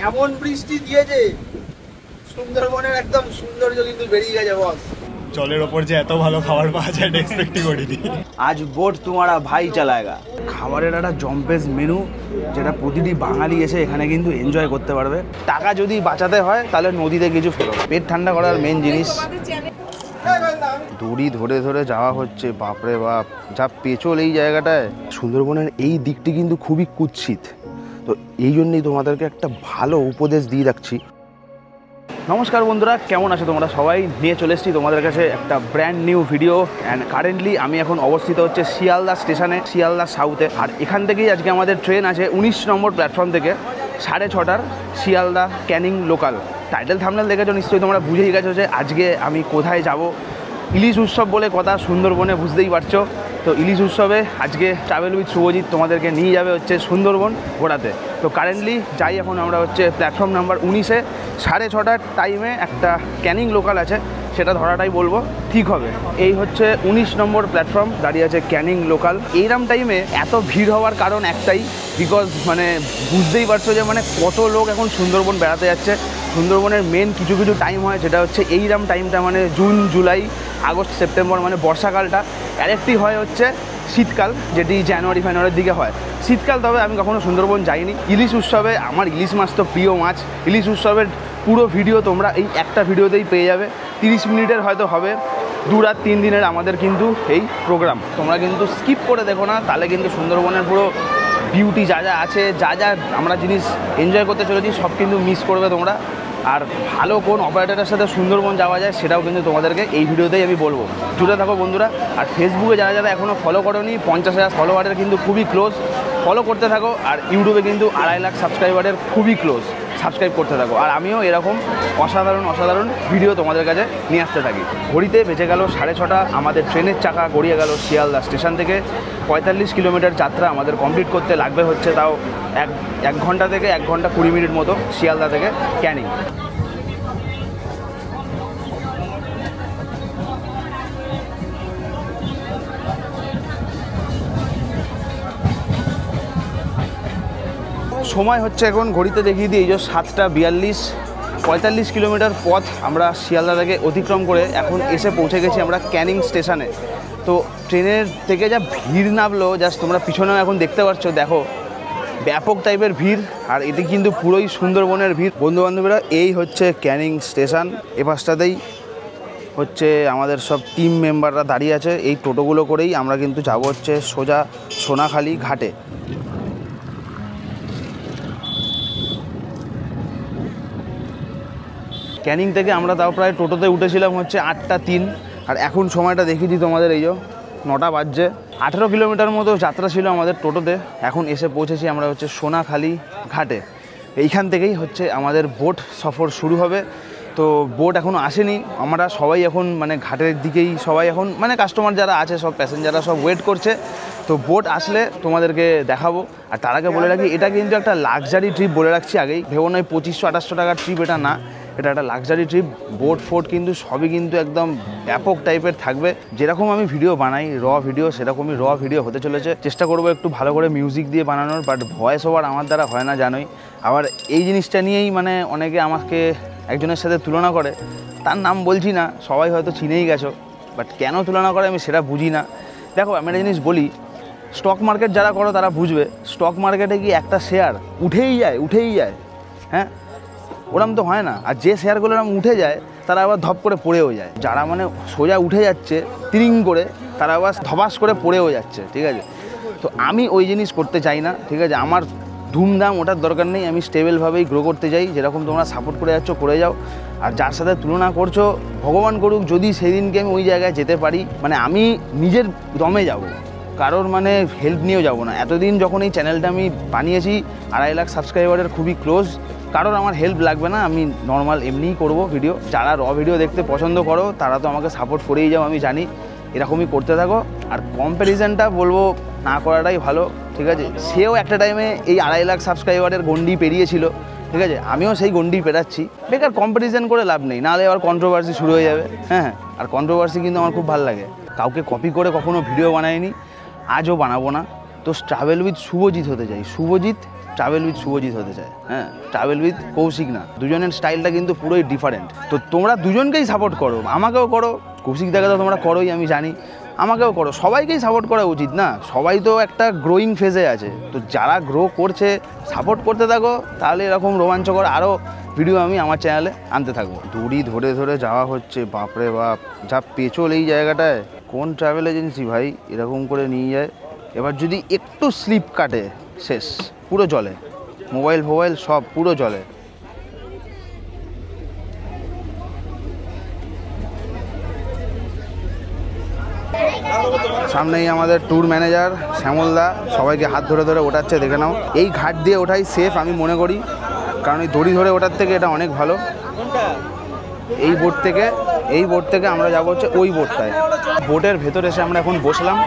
এমন বৃষ্টি দিয়েছে সুন্দরবনের একদম সৌন্দর্য কিন্তু বেরিয়ে গেছে বস। জলের ওপর যে এত ভালো খাবার পাওয়া যায় এটা এক্সপেক্টই করিনি। আজ বোট তোমারা ভাই চালায়গা। খাবারের একটা জম্পেস মেনু যেটা প্রতিটি বাঙালি এসে এখানে কিন্তু এনজয় করতে পারবে। টাকা যদি বাঁচাতে হয় তাহলে নদীতে কিছু ফেলো, পেট ঠান্ডা করার মেন জিনিস। দড়ি ধরে ধরে যাওয়া হচ্ছে, বাপরে বাপ যা পেছল এই জায়গাটায়। সুন্দরবনের এই দিকটি কিন্তু খুবই কুৎসিত, তো এই জন্যই তোমাদেরকে একটা ভালো উপদেশ দিয়ে রাখছি। নমস্কার বন্ধুরা, কেমন আছো তোমরা সবাই? নিয়ে চলে এসেছি তোমাদের কাছে একটা brand new video. And currently আমি এখন অবস্থিত হচ্ছে শিয়ালদা স্টেশনে, শিয়ালদা সাউথে। আর এখান থেকেই আজকে আমাদের ট্রেন আছে 19 নম্বর প্ল্যাটফর্ম থেকে 6:30টার Sealdah Canning local. Title thumbnail দেখেছো নিশ্চয়ই তোমরা বুঝেই গেছো যে আজকে আমি কোথায় যাব। ইলিশ উৎসব বলে কথা, সুন্দরবনে, বুঝতেই পারছো। তো ইলিশ উৎসবে আজকে ট্রাভেল উইথ শুভজিৎ তোমাদেরকে নিয়ে যাবে হচ্ছে সুন্দরবন ঘোরাতে। তো কারেন্টলি যাই এখন আমরা হচ্ছে প্ল্যাটফর্ম নাম্বার 19-এ। 6:30টার টাইমে একটা ক্যানিং লোকাল আছে, সেটা ধরাটাই বলবো ঠিক হবে। এই হচ্ছে 19 নম্বর প্ল্যাটফর্ম, দাঁড়িয়ে আছে ক্যানিং লোকাল। এইরকম টাইমে এত ভিড় হওয়ার কারণ একটাই, বিকজ মানে বুঝতেই পারছো যে মানে কত লোক এখন সুন্দরবন বেড়াতে যাচ্ছে। সুন্দরবনের মেন কিছু কিছু টাইম হয়, যেটা হচ্ছে এইরকম টাইমটা, মানে জুন, জুলাই, আগস্ট, সেপ্টেম্বর, মানে বর্ষাকালটা। আরেকটি হয় হচ্ছে শীতকাল, যেটি জানুয়ারি ফেব্রুয়ারির দিকে হয়। শীতকাল তবে আমি কখনো সুন্দরবন যাইনি। ইলিশ উৎসবে, আমার ইলিশ মাছ তো প্রিয় মাছ, ইলিশ উৎসবের পুরো ভিডিও তোমরা এই একটা ভিডিওতেই পেয়ে যাবে। 30 মিনিটের হয়তো হবে। 2 রাত 3 দিনের আমাদের কিন্তু এই প্রোগ্রাম। তোমরা কিন্তু স্কিপ করে দেখো না, তাহলে কিন্তু সুন্দরবনের পুরো বিউটি যা যা আছে, যা যা আমরা জিনিস এনজয় করতে চলেছি সব কিন্তু মিস করবে তোমরা। আর ভালো কোন অপারেটরের সাথে সুন্দরবন যাওয়া যায় সেটাও কিন্তু তোমাদেরকে এই ভিডিওতেই আমি বলবো। জুড়ে থাকো বন্ধুরা। আর ফেসবুকে যারা যারা এখনও ফলো করোনি, 50,000 ফলোয়ারের কিন্তু খুবই ক্লোজ, ফলো করতে থাকো। আর ইউটিউবে কিন্তু 2.5 লাখ সাবস্ক্রাইবারের খুবই ক্লোজ, সাবস্ক্রাইব করতে থাকো। আর আমিও এরকম অসাধারণ ভিডিও তোমাদের কাছে নিয়ে আসতে থাকি। ঘড়িতে বেজে গেল 6:30, আমাদের ট্রেনের চাকা গড়িয়ে গেল শিয়ালদা স্টেশন থেকে। 45 কিলোমিটার যাত্রা আমাদের কমপ্লিট করতে লাগবে হচ্ছে তাও 1 ঘন্টা থেকে 1 ঘন্টা 20 মিনিট মতো, শিয়ালদা থেকে ক্যানিং। সময় হচ্ছে এখন ঘড়িতে দেখিয়ে দিই, এই যে 7:42। 45 কিলোমিটার পথ আমরা শিয়ালদা থেকে অতিক্রম করে এখন এসে পৌঁছে গেছি আমরা ক্যানিং স্টেশনে। তো ট্রেনের থেকে যা ভিড় নামলো, জাস্ট তোমরা পিছনেও এখন দেখতে পাচ্ছ, দেখো ব্যাপক টাইপের ভিড়। আর এটি কিন্তু পুরোই সুন্দরবনের ভিড়। বন্ধুবান্ধবীরা, এই হচ্ছে ক্যানিং স্টেশন। এ পাশটাতেই হচ্ছে আমাদের সব টিম মেম্বাররা দাঁড়িয়ে আছে। এই টোটোগুলো করেই আমরা কিন্তু যাব হচ্ছে সোজা সোনাখালি ঘাটে। ক্যানিং থেকে আমরা তাও প্রায় টোটোতে উঠেছিলাম হচ্ছে 8:03। আর এখন সময়টা দেখিয়ে দিই তোমাদের, এই যে 9টা বাজছে। 18 কিলোমিটার মতো যাত্রা ছিল আমাদের টোটোতে। এখন এসে পৌঁছেছি আমরা হচ্ছে সোনাখালি ঘাটে। এইখান থেকেই হচ্ছে আমাদের বোট সফর শুরু হবে। তো বোট এখনও আসেনি, আমরা সবাই এখন মানে ঘাটের দিকেই সবাই এখন মানে কাস্টমার যারা আছে সব প্যাসেঞ্জাররা সব ওয়েট করছে। তো বোট আসলে তোমাদেরকে দেখাবো। আর তার আগে বলে রাখি, এটা কিন্তু একটা লাক্সারি ট্রিপ, বলে রাখছি আগেই। ভেবো নয় 2500-2800 টাকার ট্রিপ, এটা না, এটা একটা লাক্সারি ট্রিপ। বোট ফোট কিন্তু সবই কিন্তু একদম ব্যাপক টাইপের থাকবে। যেরকম আমি ভিডিও বানাই র ভিডিও, সেরকমই র ভিডিও হতে চলেছে। চেষ্টা করবো একটু ভালো করে মিউজিক দিয়ে বানানোর, বাট ভয়েস ওভার আমার দ্বারা হয় না জানোই। আবার এই জিনিসটা নিয়েই মানে অনেকে আমাকে একজনের সাথে তুলনা করে, তার নাম বলছি না, সবাই হয়তো চিনেই গেছো, বাট কেন তুলনা করে আমি সেটা বুঝি না। দেখো আমি একটা জিনিস বলি, স্টক মার্কেট যারা করো তারা বুঝবে, স্টক মার্কেটে কি একটা শেয়ার উঠেই যায়, হ্যাঁ? ওরম তো হয় না। আর যে শেয়ারগুলো এরকম উঠে যায় তারা আবার ধপ করে পড়েও যায়। যারা মানে সোজা উঠে যাচ্ছে তিরিং করে, তারা আবার ধবাস করে পড়েও যাচ্ছে, ঠিক আছে? তো আমি ওই জিনিস করতে চাই না, ঠিক আছে? আমার ধুমধাম ওটার দরকার নেই, আমি স্টেবলভাবেই গ্রো করতে চাই। যেরকম তোমরা সাপোর্ট করে যাচ্ছ করে যাও। আর যার সাথে তুলনা করছো, ভগবান করুক যদি সেদিনকে আমি ওই জায়গায় যেতে পারি, মানে আমি নিজের দমে যাব, কারোর মানে হেল্প নিয়েও যাব না। এতদিন যখন এই চ্যানেলটা আমি বানিয়েছি, 2.5 লাখ সাবস্ক্রাইবারের খুবই ক্লোজ, কারোর আমার হেল্প লাগবে না, আমি নর্মাল এমনিই করব ভিডিও। যারা র ভিডিও দেখতে পছন্দ করো তারা তো আমাকে সাপোর্ট করেই যাও, আমি জানি। এরকমই করতে থাকো। আর কম্প্যারিজনটা বলবো না করাটাই ভালো, ঠিক আছে? সেও একটা টাইমে এই 2.5 লাখ সাবস্ক্রাইবারের গন্ডি পেরিয়েছিল, ঠিক আছে? আমিও সেই গন্ডি পেরাচ্ছি। বেকার কম্প্যারিজন করে লাভ নেই, নাহলে আবার কন্ট্রোভার্সি শুরু হয়ে যাবে। হ্যাঁ, আর কন্ট্রোভার্সি কিন্তু আমার খুব ভালো লাগে। কাউকে কপি করে কখনো ভিডিও বানাইনি, আজও বানাবো না। তো ট্রাভেল উইথ শুভজিৎ হতে চাই। শুভজিৎ ট্রাভেল উইথ শুভজিৎ হতে চায়, হ্যাঁ, ট্রাভেল উইথ কৌশিক না। দুজনের স্টাইলটা কিন্তু পুরোই ডিফারেন্ট। তো তোমরা দুজনকেই সাপোর্ট করো, আমাকেও করো, কৌশিক দাকে তো তোমরা করোই আমি জানি, আমাকেও করো, সবাইকেই সাপোর্ট করা উচিত না? সবাই তো একটা গ্রোয়িং ফেজে আছে, তো যারা গ্রো করছে সাপোর্ট করতে থাকো, তাহলে এরকম রোমাঞ্চকর আরও ভিডিও আমি আমার চ্যানেলে আনতে থাকবো। দড়ি ধরে ধরে যাওয়া হচ্ছে, বাপরে বাপ, যা পেছল এই জায়গাটায়। কোন ট্রাভেল এজেন্সি ভাই এরকম করে নিয়ে যায়? এবার যদি একটু স্লিপ কাটে শেষ, পুরো জলে, মোবাইল ফোবাইল সব পুরো জলে। সামনেই আমাদের ট্যুর ম্যানেজার শ্যামলদা সবাইকে হাত ধরে ধরে ওঠাচ্ছে, দেখে নাও। এই ঘাট দিয়ে ওঠাই সেফ আমি মনে করি, কারণ এই দড়ি ধরে ওঠার থেকে এটা অনেক ভালো। এই বোট থেকে আমরা যাবো হচ্ছে ওই বোটটায়। বোটের ভেতরে এসে আমরা এখন বসলাম।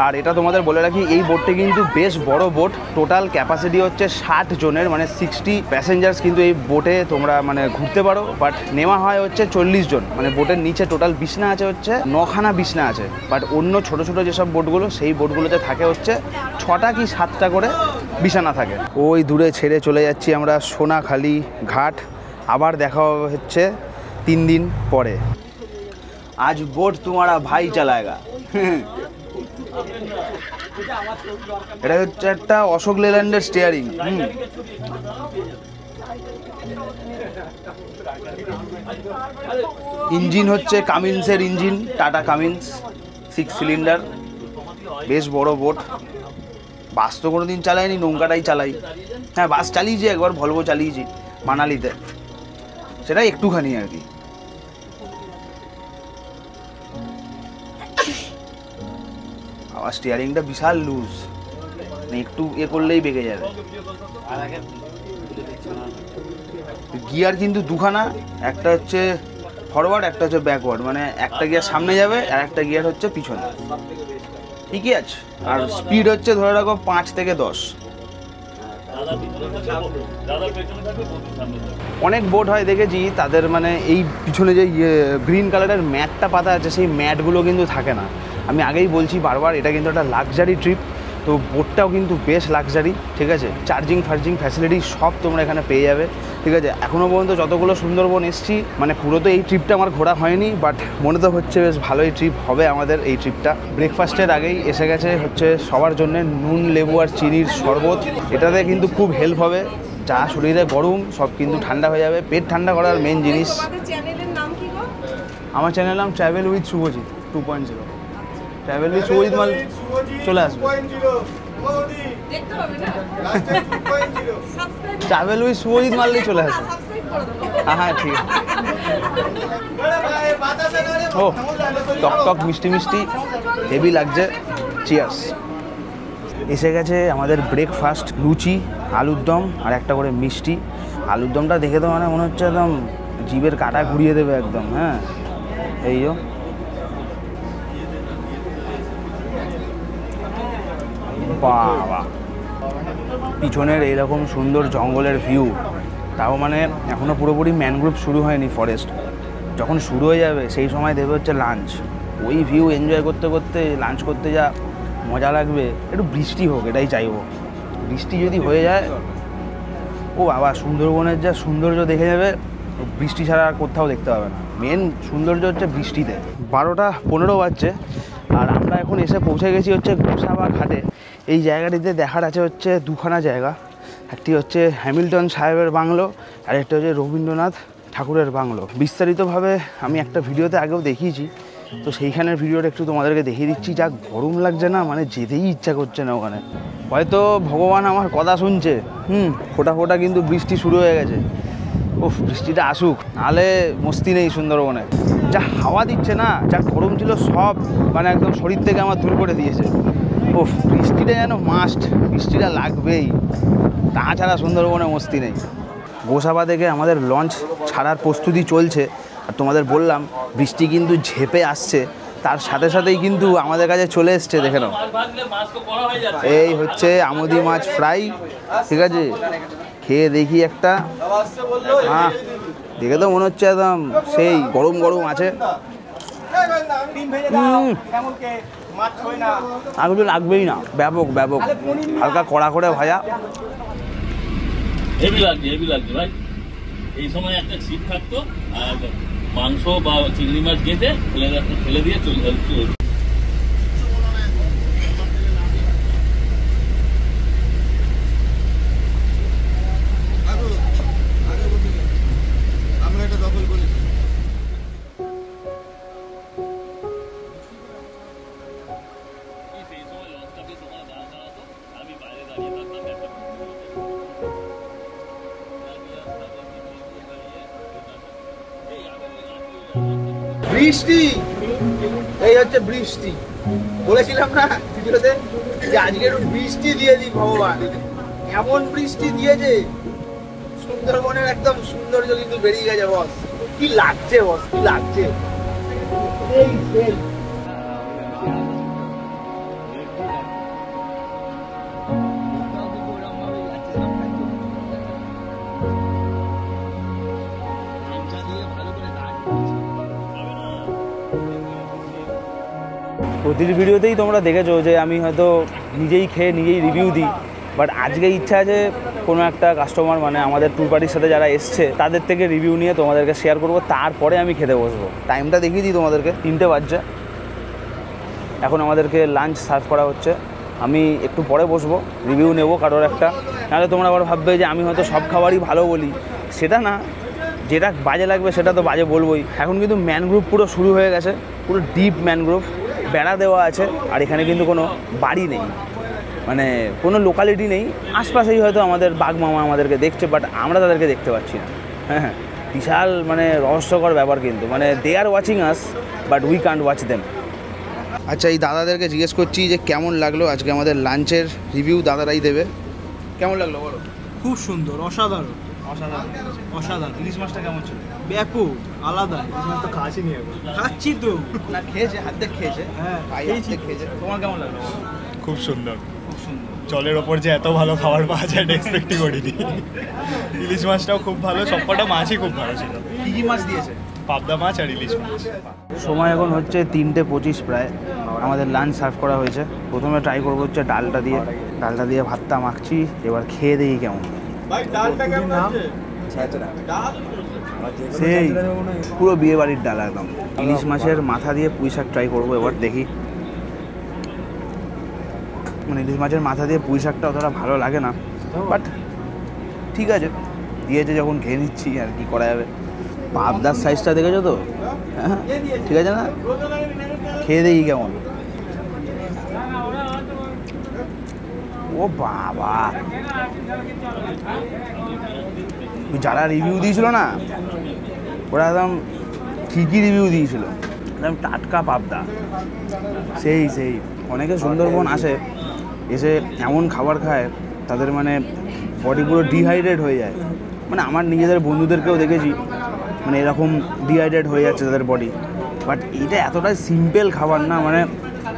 আর এটা তোমাদের বলে রাখি, এই বোটটি কিন্তু বেশ বড় বোট, টোটাল ক্যাপাসিটি হচ্ছে 60 জনের, মানে 60 প্যাসেঞ্জার্স কিন্তু এই বোটে তোমরা মানে ঘুরতে পারো। বাট নেওয়া হয় হচ্ছে 40 জন, মানে বোটের নিচে টোটাল বিছনা আছে হচ্ছে 9খানা বিছনা আছে। বাট অন্য ছোট ছোট যেসব বোটগুলো, সেই বোটগুলোতে থাকে হচ্ছে 6টা কি 7টা করে বিছানা থাকে। ওই দূরে ছেড়ে চলে যাচ্ছি আমরা সোনাখালি ঘাট। আবার দেখা হচ্ছে 3 দিন পরে। আজ বোট তোমারা ভাই চালায়গা। এটা হচ্ছে একটা অশোক লেল্যান্ডের স্টিয়ারিং। ইঞ্জিন হচ্ছে কামিন্সের ইঞ্জিন, টাটা কামিন্স 6 সিলিন্ডার, বেশ বড় বোট। বাস তো কোনোদিন চালাইনি, নৌকাটাই চালাই। হ্যাঁ, বাস চালিয়েছি একবার, ভলভো চালিয়েছি মানালিতে, সেটা একটুখানি আর কি। আবার স্টিয়ারিংটা বিশাল লুজ, একটু করলেই বেঁকে যাবে। গিয়ার কিন্তু দুখানা, একটা হচ্ছে ফরওয়ার্ড, একটা হচ্ছে ব্যাকওয়ার্ড, মানে একটা গিয়ার সামনে যাবে আর একটা গিয়ার হচ্ছে পিছনে। ঠিকই আছে। আর স্পিড হচ্ছে ধরে রাখো 5 থেকে 10। অনেক বোট হয় দেখেছি, তাদের মানে এই পিছনে যে গ্রিন কালারের ম্যাটটা পাতা আছে, সেই ম্যাটগুলো কিন্তু থাকে না। আমি আগেই বলছি বারবার, এটা কিন্তু একটা লাক্সারি ট্রিপ। তো বোটটাও কিন্তু বেশ লাক্সারি, ঠিক আছে। চার্জিং ফ্যাসিলিটি সব তোমরা এখানে পেয়ে যাবে, ঠিক আছে। এখনও পর্যন্ত যতগুলো সুন্দরবন এসেছি, মানে পুরো তো এই ট্রিপটা আমার ঘোরা হয়নি, বাট মনে তো হচ্ছে বেশ ভালোই ট্রিপ হবে আমাদের এই ট্রিপটা। ব্রেকফাস্টের আগেই এসে গেছে হচ্ছে সবার জন্য নুন, লেবু আর চিনির শরবত। এটাতে কিন্তু খুব হেল্প হবে, যা শরীরে গরম সব কিন্তু ঠান্ডা হয়ে যাবে। পেট ঠান্ডা করার মেন জিনিস। আমার চ্যানেলের নাম travel with Shubhajit 2.0। Travel with Shubhajit মাল চলে আসবে। ট্রাভেল উইথ শুভজিৎ মারলেই চলে আসবে। হ্যাঁ ঠিক আছে। ও টক মিষ্টি মিষ্টি হেভি লাগছে। চিয়ার্স। এসে গেছে আমাদের ব্রেকফাস্ট, লুচি, আলুর দম আর একটা করে মিষ্টি। আলুর দমটা দেখে তো মানে মনে হচ্ছে একদম জিভের কাঁটা ঘুরিয়ে দেবে একদম। হ্যাঁ, এই বাবা, পিছনের এইরকম সুন্দর জঙ্গলের ভিউ, তাও মানে এখনও পুরোপুরি ম্যানগ্রোভ শুরু হয়নি ফরেস্ট। যখন শুরু হয়ে যাবে সেই সময় দেবে হচ্ছে লাঞ্চ। ওই ভিউ এনজয় করতে করতে লাঞ্চ করতে যা মজা লাগবে। একটু বৃষ্টি হোক, এটাই চাইবো। বৃষ্টি যদি হয়ে যায়, ও বাবা, সুন্দরবনের যা সৌন্দর্য দেখে যাবে, বৃষ্টি ছাড়া আর কোথাও দেখতে পাবে না। মেন সৌন্দর্য হচ্ছে বৃষ্টিতে। 12:15 বাজছে আর আমরা এখন এসে পৌঁছে গেছি হচ্ছে গোসাবা ঘাটে। এই জায়গাটিতে দেখার আছে হচ্ছে 2খানা জায়গা। একটি হচ্ছে হ্যামিল্টন সাহেবের বাংলো আর একটা হচ্ছে রবীন্দ্রনাথ ঠাকুরের বাংলো। বিস্তারিতভাবে আমি একটা ভিডিওতে আগেও দেখিয়েছি, তো সেইখানের ভিডিওটা একটু তোমাদেরকে দেখিয়ে দিচ্ছি। যা গরম লাগছে না, মানে যেতেই ইচ্ছা করছে না ওখানে। হয়তো ভগবান আমার কথা শুনছে। ফোটা ফোটা কিন্তু বৃষ্টি শুরু হয়ে গেছে। উফ, বৃষ্টিটা আসুক, নাহলে মস্তি নেই সুন্দরবনে। যা হাওয়া দিচ্ছে না, যা গরম ছিল সব মানে একদম শরীর থেকে আমার দূর করে দিয়েছে। উফ, বৃষ্টিটা যেন মাস্ট, বৃষ্টিটা লাগবেই, তাছাড়া সুন্দরবনে মস্তি নেই। গোসাবা থেকে আমাদের লঞ্চ ছাড়ার প্রস্তুতি চলছে। আর তোমাদের বললাম বৃষ্টি কিন্তু ঝেপে আসছে, তার সাথে সাথেই কিন্তু আমাদের কাছে চলে এসছে। দেখে নাও, এই হচ্ছে আমুদি মাছ ফ্রাই, ঠিক আছে। খেয়ে দেখি একটা। হ্যাঁ, দেখে তো মনে হচ্ছে একদম সেই গরম গরম আছে। আগুলো লাগবেই না, ব্যাপক হালকা কড়া করে ভাজা। হেভি লাগছে ভাই। এই সময় একটা ছিপ থাকতো আর মাংস বা চিংড়ি মাছ গেঁথে ফেলে দিয়ে চলে। বৃষ্টি, এই হচ্ছে বৃষ্টি। বলেছিলাম না ভিডিওতে যে আজকে একটু বৃষ্টি দিয়ে দিই ভগবান, এমন বৃষ্টি দিয়েছে সুন্দরবনের একদম সৌন্দর্য কিন্তু বেরিয়ে গেছে বস। কি লাগছে বস, কি লাগছে। প্রতিটি ভিডিওতেই তোমরা দেখেছো যে আমি হয়তো নিজেই খেয়ে নিজেই রিভিউ দিই, বাট আজকে ইচ্ছা আছে কোনো একটা কাস্টমার মানে আমাদের ট্যুর পার্টির সাথে যারা এসছে তাদের থেকে রিভিউ নিয়ে তোমাদেরকে শেয়ার করব, তারপরে আমি খেতে বসবো। টাইমটা দেখিয়ে দিই তোমাদেরকে, 3টে বাজছে। এখন আমাদেরকে লাঞ্চ সার্ভ করা হচ্ছে। আমি একটু পরে বসবো, রিভিউ নেবো কারোর একটা। নাহলে তোমরা আবার ভাববে যে আমি হয়তো সব খাবারই ভালো বলি, সেটা না। যেটা বাজে লাগবে সেটা তো বাজে বলবোই। এখন কিন্তু ম্যানগ্রোভ পুরো শুরু হয়ে গেছে, পুরো ডিপ ম্যানগ্রোভ, বেড়া দেওয়া আছে। আর এখানে কিন্তু কোনো বাড়ি নেই, মানে কোনো লোকালিটি নেই। আশপাশেই হয়তো আমাদের বাঘ মামা আমাদেরকে দেখছে, বাট আমরা তাদেরকে দেখতে পাচ্ছি না। হ্যাঁ, বিশাল মানে রহস্যকর ব্যাপার কিন্তু, মানে they are watching us but we can't watch them. আচ্ছা, এই দাদাদেরকে জিজ্ঞেস করছি যে কেমন লাগলো আজকে আমাদের লাঞ্চের রিভিউ। দাদারাই দেবে। কেমন লাগলো বলো? খুব সুন্দর, অসাধারণ অসাধারণ অসাধারণ। ইলিশ মাছটা কেমন ছিল? ব্যাপক, আলাদা। তো খাসি নিয়ে খাচ্ছি তো না, খেয়েছে, হাত দিয়ে খেয়েছে। হ্যাঁ, খেয়েছে। তোমার কেমন লাগলো? খুব সুন্দর। খুব সুন্দর। জলের ওপর যে এত ভালো খাবার পাওয়া যায় এক্সপেক্টই করিনি। ইলিশ মাছটাও খুব ভালো, সবকটা মাছই খুব ভালো ছিল। কী কী মাছ দিয়েছে? পাবদা মাছ আর ইলিশ মাছ। সময় এখন হচ্ছে 3:25 প্রায়। আমাদের লাঞ্চ সার্ভ করা হয়েছে। প্রথমে ট্রাই করবো হচ্ছে ডালটা দিয়ে ভাতটা মাখছি। এবার খেয়ে দেখি কেমন। সেই পুরো বিয়ে বাড়ির ডাল একদম। ইলিশ মাছের মাথা দিয়ে পুঁই শাক ট্রাই করবো এবার, দেখি। মানে ইলিশ মাছের মাথা দিয়ে পুঁই শাকটা অতটা ভালো লাগে না, বাট ঠিক আছে, দিয়েছে যখন খেয়ে নিচ্ছি, আর কি করা যাবে। পাবদার সাইজটা দেখেছো তো? হ্যাঁ, ঠিক আছে না? খেয়ে দেখি কেমন। ও বাবা, যারা রিভিউ দিয়েছিল না, ওরা একদম ঠিকই রিভিউ দিয়েছিল। একদম টাটকা পাবদা। সেই অনেকে সুন্দরবন আসে, এসে এমন খাবার খায় তাদের মানে বডি পুরো ডিহাইড্রেট হয়ে যায়। মানে আমার নিজেদের বন্ধুদেরকেও দেখেছি, মানে এরকম ডিহাইড্রেট হয়ে যাচ্ছে তাদের বডি। বাট এটা এতটাই সিম্পল খাবার না, মানে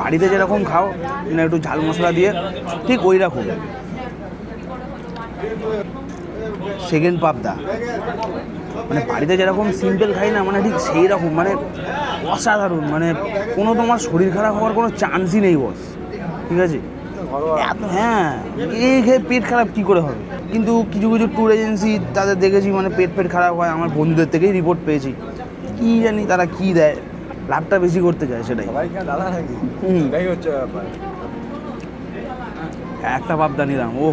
বাড়িতে যেরকম খাও মানে একটু ঝাল মশলা দিয়ে, ঠিক ওই রকম। সেকেন্ড পাবদা, মানে বাড়িতে যেরকম সিম্পল খাই না, মানে ঠিক সেই রকম, মানে অসাধারণ। মানে কোনো তোমার শরীর খারাপ হওয়ার কোনো চান্সই নেই বস, ঠিক আছে? এত, হ্যাঁ, এই খেয়ে পেট খারাপ কী করে হবে? কিন্তু কিছু কিছু ট্যুর এজেন্সি তাদের দেখেছি মানে পেট খারাপ হয়। আমার বন্ধুদের থেকেই রিপোর্ট পেয়েছি। কী জানি তারা কী দেয়, লাভটা বেশি করতে চায়, সেটাই। একটা পাবদা নিলাম, ও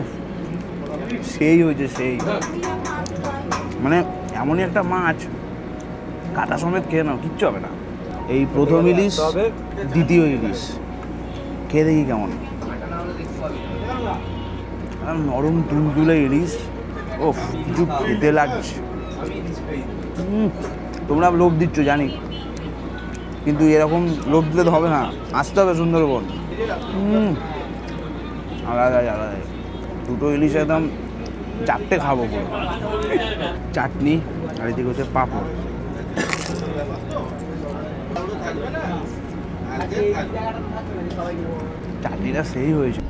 সেই হয়েছে, সেই মানে এমনই একটা মাছ, কাটা সমেত খেয়ে নাও, কিচ্ছু হবে না। এই প্রথম ইলিশ, দ্বিতীয় ইলিশ, খেয়ে দেখি কেমন। নরম তুলতুলে ইলিশ, ও কিছু খেতে লাগছে। তোমরা লোভ দিচ্ছ জানি, কিন্তু এরকম লোভ দিলে তো হবে না, আসতে হবে সুন্দরবন। আলাদাই। দুটো ইলিশ একদম 4টে খাবো পুরো। চাটনি আর এদিকে হচ্ছে পাঁপড়। চাটনিটা সেই হয়েছে।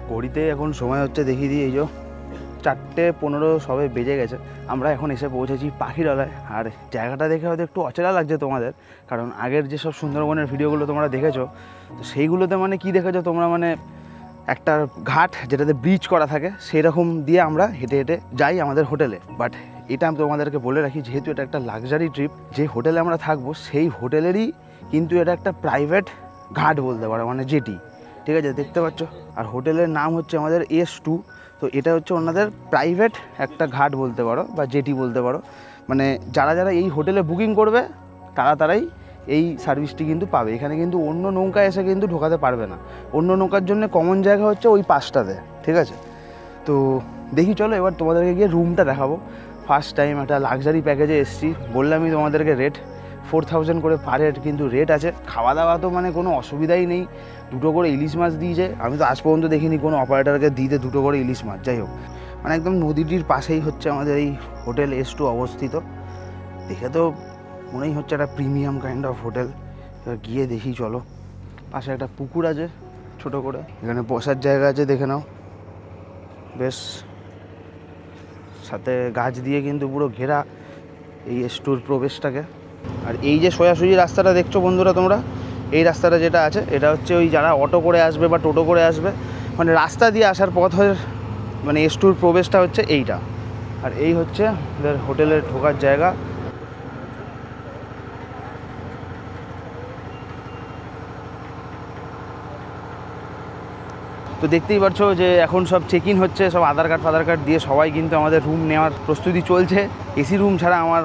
ঘড়িতে এখন সময় হচ্ছে, দেখিয়ে দিই, এই যে 4:15 সবে বেজে গেছে। আমরা এখন এসে পৌঁছেছি পাখিরালয়। আর জায়গাটা দেখে হয়তো একটু অচেনা লাগছে তোমাদের, কারণ আগের যেসব সুন্দরবনের ভিডিওগুলো তোমরা দেখেছো, তো সেইগুলোতে মানে কি দেখেছো তোমরা, মানে একটা ঘাট যেটাতে ব্রিজ করা থাকে সেই রকম দিয়ে আমরা হেঁটে হেঁটে যাই আমাদের হোটেলে। বাট এটা আমি তোমাদেরকে বলে রাখি, যেহেতু এটা একটা লাক্সারি ট্রিপ, যে হোটেলে আমরা থাকবো সেই হোটেলেরই কিন্তু এটা একটা প্রাইভেট ঘাট বলতে পারো, মানে জেটি, ঠিক আছে, দেখতে পাচ্ছ। আর হোটেলের নাম হচ্ছে আমাদের S2। তো এটা হচ্ছে ওনাদের প্রাইভেট একটা ঘাট বলতে পারো বা জেটি বলতে পারো। মানে যারা যারা এই হোটেলে বুকিং করবে তারাই এই সার্ভিসটি কিন্তু পাবে। এখানে কিন্তু অন্য নৌকা এসে কিন্তু ঢোকাতে পারবে না। অন্য নৌকার জন্য কমন জায়গা হচ্ছে ওই পাশটাতে, ঠিক আছে। তো দেখি চলো এবার তোমাদেরকে গিয়ে রুমটা দেখাবো। ফার্স্ট টাইম একটা লাক্সারি প্যাকেজে এসেছি, বললামই তোমাদেরকে রেট 4000 করে পার হেড কিন্তু রেট আছে। খাওয়া দাওয়া তো মানে কোনো অসুবিধাই নেই। 2টো করে ইলিশ মাছ দিয়েছে, আমি তো আজ পর্যন্ত দেখিনি কোনো অপারেটরকে দিতে 2টো করে ইলিশ মাছ। যাই হোক, মানে একদম নদীটির পাশেই হচ্ছে আমাদের এই হোটেল S2 অবস্থিত। দেখে তো মনেই হচ্ছে একটা প্রিমিয়াম কাইন্ড অফ হোটেল। এবার গিয়ে দেখি চলো। পাশে একটা পুকুর আছে ছোট করে, এখানে বসার জায়গা আছে, দেখে নাও, বেশ। সাথে গাছ দিয়ে কিন্তু পুরো ঘেরা এই S2-র প্রবেশটাকে। আর এই যে সোজাসুজি রাস্তাটা দেখছো বন্ধুরা তোমরা, এই রাস্তাটা যেটা আছে এটা হচ্ছে ওই যারা অটো করে আসবে বা টোটো করে আসবে, মানে রাস্তা দিয়ে আসার পথ হয়ে, মানে S2-র প্রবেশটা হচ্ছে এইটা। আর এই হচ্ছে ওদের হোটেলের ঢোকার জায়গা। তো দেখতেই পাচ্ছ যে এখন সব চেক ইন হচ্ছে, সব আধার কার্ড দিয়ে সবাই কিন্তু আমাদের রুম নেওয়ার প্রস্তুতি চলছে। এসি রুম ছাড়া আমার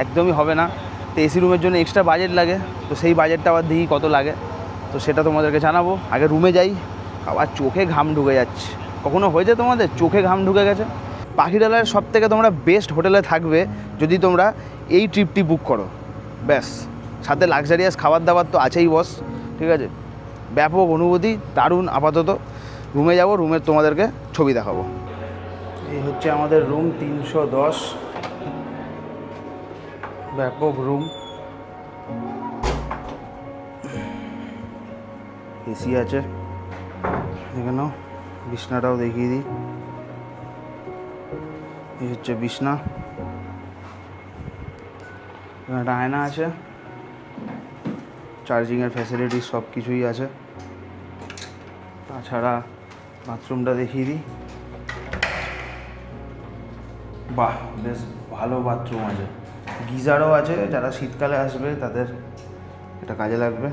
একদমই হবে না। তো এসি রুমের জন্য এক্সট্রা বাজেট লাগে, তো সেই বাজেটটা আবার দেখি কত লাগে, তো সেটা তোমাদেরকে জানাবো। আগে রুমে যাই। আবার চোখে ঘাম ঢুকে যাচ্ছে। কখনো হয়েছে তোমাদের চোখে ঘাম ঢুকে গেছে? পাখিরালয়ের সব থেকে তোমরা বেস্ট হোটেলে থাকবে যদি তোমরা এই ট্রিপটি বুক করো। ব্যাস, সাথে লাক্সারিয়াস খাবার দাবার তো আছেই বস, ঠিক আছে। ব্যাপক অনুভূতি, দারুণ। আপাতত রুমে যাব, রুমের তোমাদেরকে ছবি দেখাবো। এই হচ্ছে আমাদের রুম 310, ব্যাপক রুম, এসি আছে। দেখে নাও, বিছনাটাও দেখিয়ে দিই। এই হচ্ছে বিছনা, একটা আয়না আছে, চার্জিংয়ের ফ্যাসিলিটি সব কিছুই আছে। তাছাড়া বাথরুমটা দেখিয়ে দিই। বাহ, বেশ ভালো বাথরুম আছে, গিজারও আছে। যারা শীতকালে আসবে তাদের এটা কাজে লাগবে।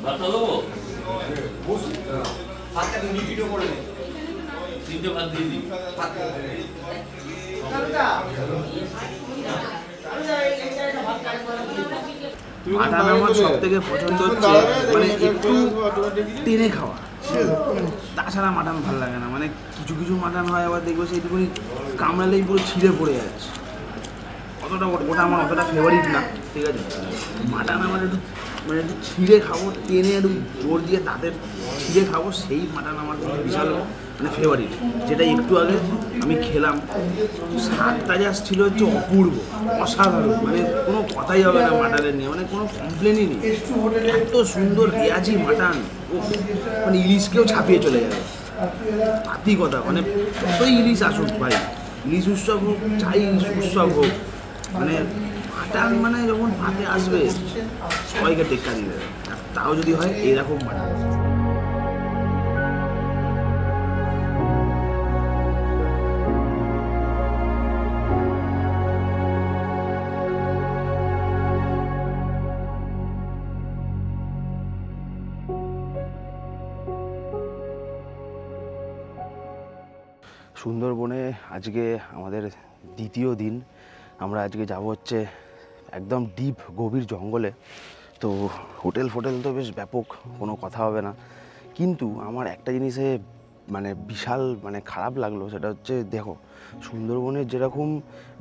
ভাতটা দেবো? 3টে ভাত দিয়ে দিই। মাটন আমার সব থেকে পছন্দ হচ্ছে, মানে একটু টেনে খাওয়া, তাছাড়া মাটন ভালো লাগে না। মানে কিছু কিছু মাটন হয় আবার দেখবো সেইটুকুনি কামড়ালেই পুরো ছিঁড়ে পড়ে যাচ্ছে, ওটা আমার অতটা ফেভারিট না, ঠিক আছে। মাটন আমার একটু মানে একটু ছিঁড়ে খাবো, টেনে একটু জোর দিয়ে দাঁতের ছিঁড়ে খাবো, সেই মাটন আমার বিশাল মানে ফেভারিট। যেটা একটু আগে আমি খেলাম, স্বাদটা জাস্ট ছিল হচ্ছে অপূর্ব, অসাধারণ। মানে কোনো কথাই হবে না মাটনের নিয়ে, মানে কোনো কমপ্লেনই নেই। এত সুন্দর রেয়াজি মাটন, ও মানে ইলিশকেও ছাপিয়ে চলে যাবে, পাতি কথা। মানে যতই ইলিশ আসুক ভাই, ইলিশ উৎসব হোক, চাই উৎসব হোক, মানে মাটন মানে যখন ভাতে আসবে সবাইকে টেক্কা দিবে। আর তাও যদি হয় এইরকম মাটন। সুন্দরবনে আজকে আমাদের দ্বিতীয় দিন। আমরা আজকে যাব হচ্ছে একদম ডিপ গভীর জঙ্গলে। তো হোটেল তো বেশ ব্যাপক, কোনো কথা হবে না। কিন্তু আমার একটা জিনিসে মানে বিশাল মানে খারাপ লাগলো, সেটা হচ্ছে দেখো সুন্দরবনের যেরকম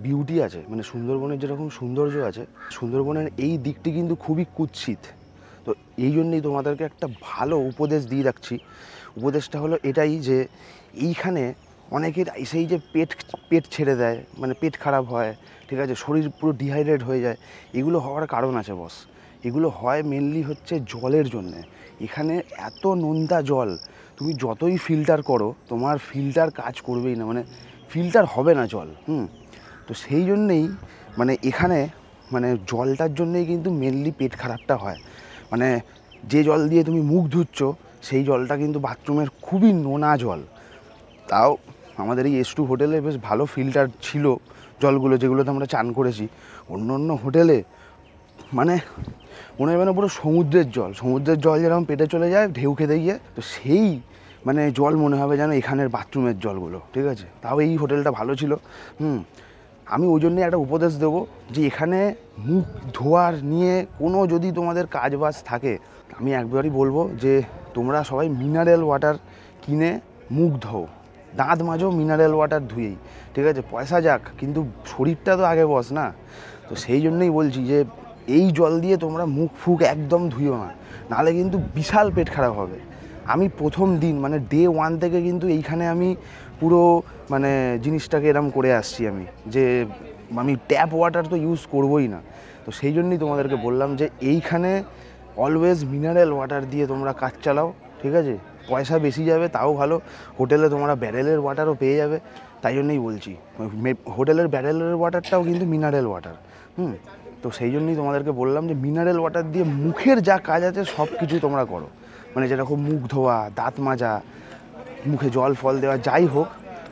বিউটি আছে, মানে সুন্দরবনের যেরকম সৌন্দর্য আছে, সুন্দরবনের এই দিকটি কিন্তু খুবই কুৎসিত। তো এই জন্যই তোমাদেরকে একটা ভালো উপদেশ দিয়ে রাখছি। উপদেশটা হলো এটাই যে এইখানে অনেকের সেই যে পেট ছেড়ে দেয়, মানে পেট খারাপ হয়, ঠিক আছে, শরীর পুরো ডিহাইড্রেট হয়ে যায়, এগুলো হওয়ার কারণ আছে বস। এগুলো হয় মেনলি হচ্ছে জলের জন্যে। এখানে এত নোনতা জল, তুমি যতই ফিল্টার করো তোমার ফিল্টার কাজ করবেই না, মানে ফিল্টার হবে না জল। তো সেই জন্যেই মানে এখানে মানে জলটার জন্যেই কিন্তু মেনলি পেট খারাপটা হয়। মানে যে জল দিয়ে তুমি মুখ ধুচ্ছ সেই জলটা কিন্তু বাথরুমের খুবই নোনা জল। তাও আমাদের এই S2 হোটেলে বেশ ভালো ফিল্টার ছিল জলগুলো, যেগুলোতে আমরা চান করেছি। অন্য অন্য হোটেলে মানে মনে হয় পুরো সমুদ্রের জল যেরকম পেটে চলে যায় ঢেউ খেতে গিয়ে, তো সেই মানে জল মনে হবে যেন এখানের বাথরুমের জলগুলো, ঠিক আছে। তাও এই হোটেলটা ভালো ছিল। আমি ওই জন্যে একটা উপদেশ দেবো যে এখানে মুখ ধোয়ার নিয়ে কোনো যদি তোমাদের কাজবাজ থাকে, আমি একবারই বলবো যে তোমরা সবাই মিনারেল ওয়াটার কিনে মুখ ধোও, দাঁত মাজো মিনারেল ওয়াটার ধুয়েই, ঠিক আছে। পয়সা যাক, কিন্তু শরীরটা তো আগে বস না। তো সেই জন্যই বলছি যে এই জল দিয়ে তোমরা মুখ ফুক একদম ধুইও না, নাহলে কিন্তু বিশাল পেট খারাপ হবে। আমি প্রথম দিন মানে ডে 1 থেকে কিন্তু এইখানে আমি পুরো মানে জিনিসটাকে এরম করে আসছি আমি, যে আমি ট্যাপ ওয়াটার তো ইউজ করবোই না। তো সেই জন্যই তোমাদেরকে বললাম যে এইখানে অলওয়েজ মিনারেল ওয়াটার দিয়ে তোমরা কাজ চালাও, ঠিক আছে। পয়সা বেশি যাবে তাও ভালো, হোটেলে তোমরা ব্যারেলের ওয়াটারও পেয়ে যাবে। তাই জন্যই বলছি হোটেলের ব্যারেলের ওয়াটারটাও কিন্তু মিনারেল ওয়াটার। তো সেই জন্যই তোমাদেরকে বললাম যে মিনারেল ওয়াটার দিয়ে মুখের যা কাজ আছে সব কিছু তোমরা করো, মানে যেরকম মুখ ধোয়া, দাঁত মাজা, মুখে জল ফল দেওয়া, যাই হোক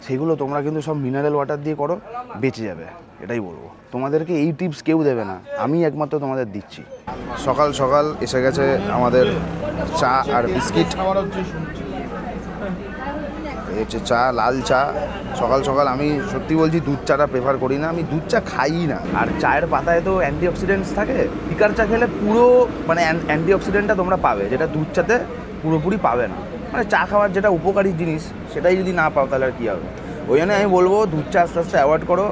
সেগুলো তোমরা কিন্তু সব মিনারেল ওয়াটার দিয়ে করো, বেঁচে যাবে। এটাই বলবো তোমাদেরকে, এই টিপস কেউ দেবে না, আমি একমাত্র তোমাদের দিচ্ছি। সকাল সকাল এসে গেছে আমাদের চা আর বিস্কিট। এই হচ্ছে চা, লাল চা। সকাল সকাল আমি সত্যি বলছি দুধ চাটা প্রেফার করি না, আমি দুধ চা খাই না। আর চায়ের পাতায় তো অ্যান্টিঅক্সিডেন্টস থাকে, ফিকার চা খেলে পুরো মানে অ্যান্টিঅক্সিডেন্টটা তোমরা পাবে, যেটা দুধ চাতে পুরোপুরি পাবে না। মানে চা খাওয়ার যেটা উপকারী জিনিস সেটাই যদি না পাও তাহলে আর কী হবে। ওই জন্য আমি বলবো দুধ চা আস্তে আস্তে অ্যাভয়েড করো।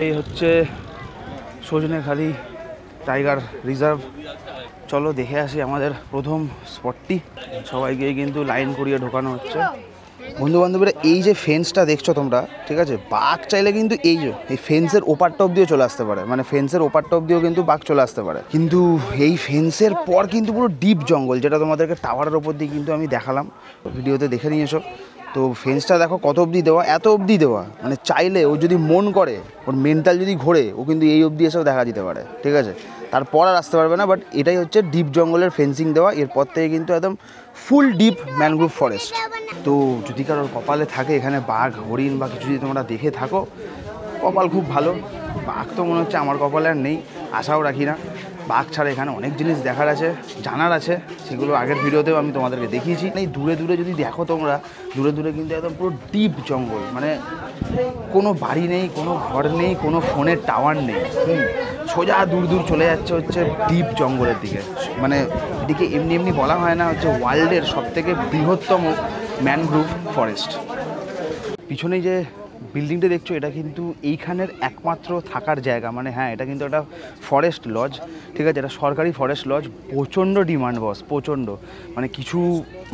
এই হচ্ছে সজনেখালি টাইগার রিজার্ভ। চলো দেখে আসি আমাদের প্রথম স্পটটি। সবাইকে কিন্তু লাইন করিয়ে ঢোকানো হচ্ছে। বন্ধু বান্ধবীরা, এই যে ফেন্সটা দেখছো তোমরা, ঠিক আছে, বাঘ চাইলে কিন্তু এই ফেন্সের ওপারটা অব্দিও চলে আসতে পারে, মানে ফেন্সের ওপারটা অব্দিও কিন্তু বাঘ চলে আসতে পারে। কিন্তু এই ফেন্সের পর কিন্তু পুরো ডিপ জঙ্গল, যেটা তোমাদেরকে টাওয়ারের ওপর দিয়ে কিন্তু আমি দেখালাম, ভিডিওতে দেখে নিয়েছো। তো ফেন্সটা দেখো কত অবধি দেওয়া, এত অবধি দেওয়া, মানে চাইলে ও যদি মন করে, ওর মেন্টাল যদি ঘোরে, ও কিন্তু এই অবধি এসেও দেখা দিতে পারে, ঠিক আছে। তারপর আর আসতে পারবে না। বাট এটাই হচ্ছে ডিপ জঙ্গলের ফেন্সিং দেওয়া। এরপর থেকে কিন্তু একদম ফুল ডিপ ম্যানগ্রোভ ফরেস্ট। তো যদি কারোর কপালে থাকে এখানে বাঘ, হরিণ বা কিছু যদি তোমরা দেখে থাকো, কপাল খুব ভালো। বাঘ তো মনে হচ্ছে আমার কপালে আর নেই, আশাও রাখি না। বাঘ ছাড়া এখানে অনেক জিনিস দেখার আছে, জানার আছে, সেগুলো আগের ভিডিওতেও আমি তোমাদেরকে দেখিয়েছি। এই দূরে দূরে যদি দেখো তোমরা, দূরে দূরে কিন্তু একদম পুরো ডিপ জঙ্গল, মানে কোনো বাড়ি নেই, কোনো ঘর নেই, কোনো ফোনের টাওয়ার নেই। সোজা দূর দূর চলে যাচ্ছে হচ্ছে ডিপ জঙ্গলের দিকে। মানে এদিকে এমনি এমনি বলা হয় না, হচ্ছে ওয়ার্ল্ডের সবথেকে বৃহত্তম ম্যানগ্রোভ ফরেস্ট। পিছনে যে বিল্ডিংটা দেখছো, এটা কিন্তু এইখানের একমাত্র থাকার জায়গা। মানে হ্যাঁ, এটা কিন্তু একটা ফরেস্ট লজ, ঠিক আছে, এটা সরকারি ফরেস্ট লজ। প্রচণ্ড ডিমান্ড বস, প্রচণ্ড। মানে কিছু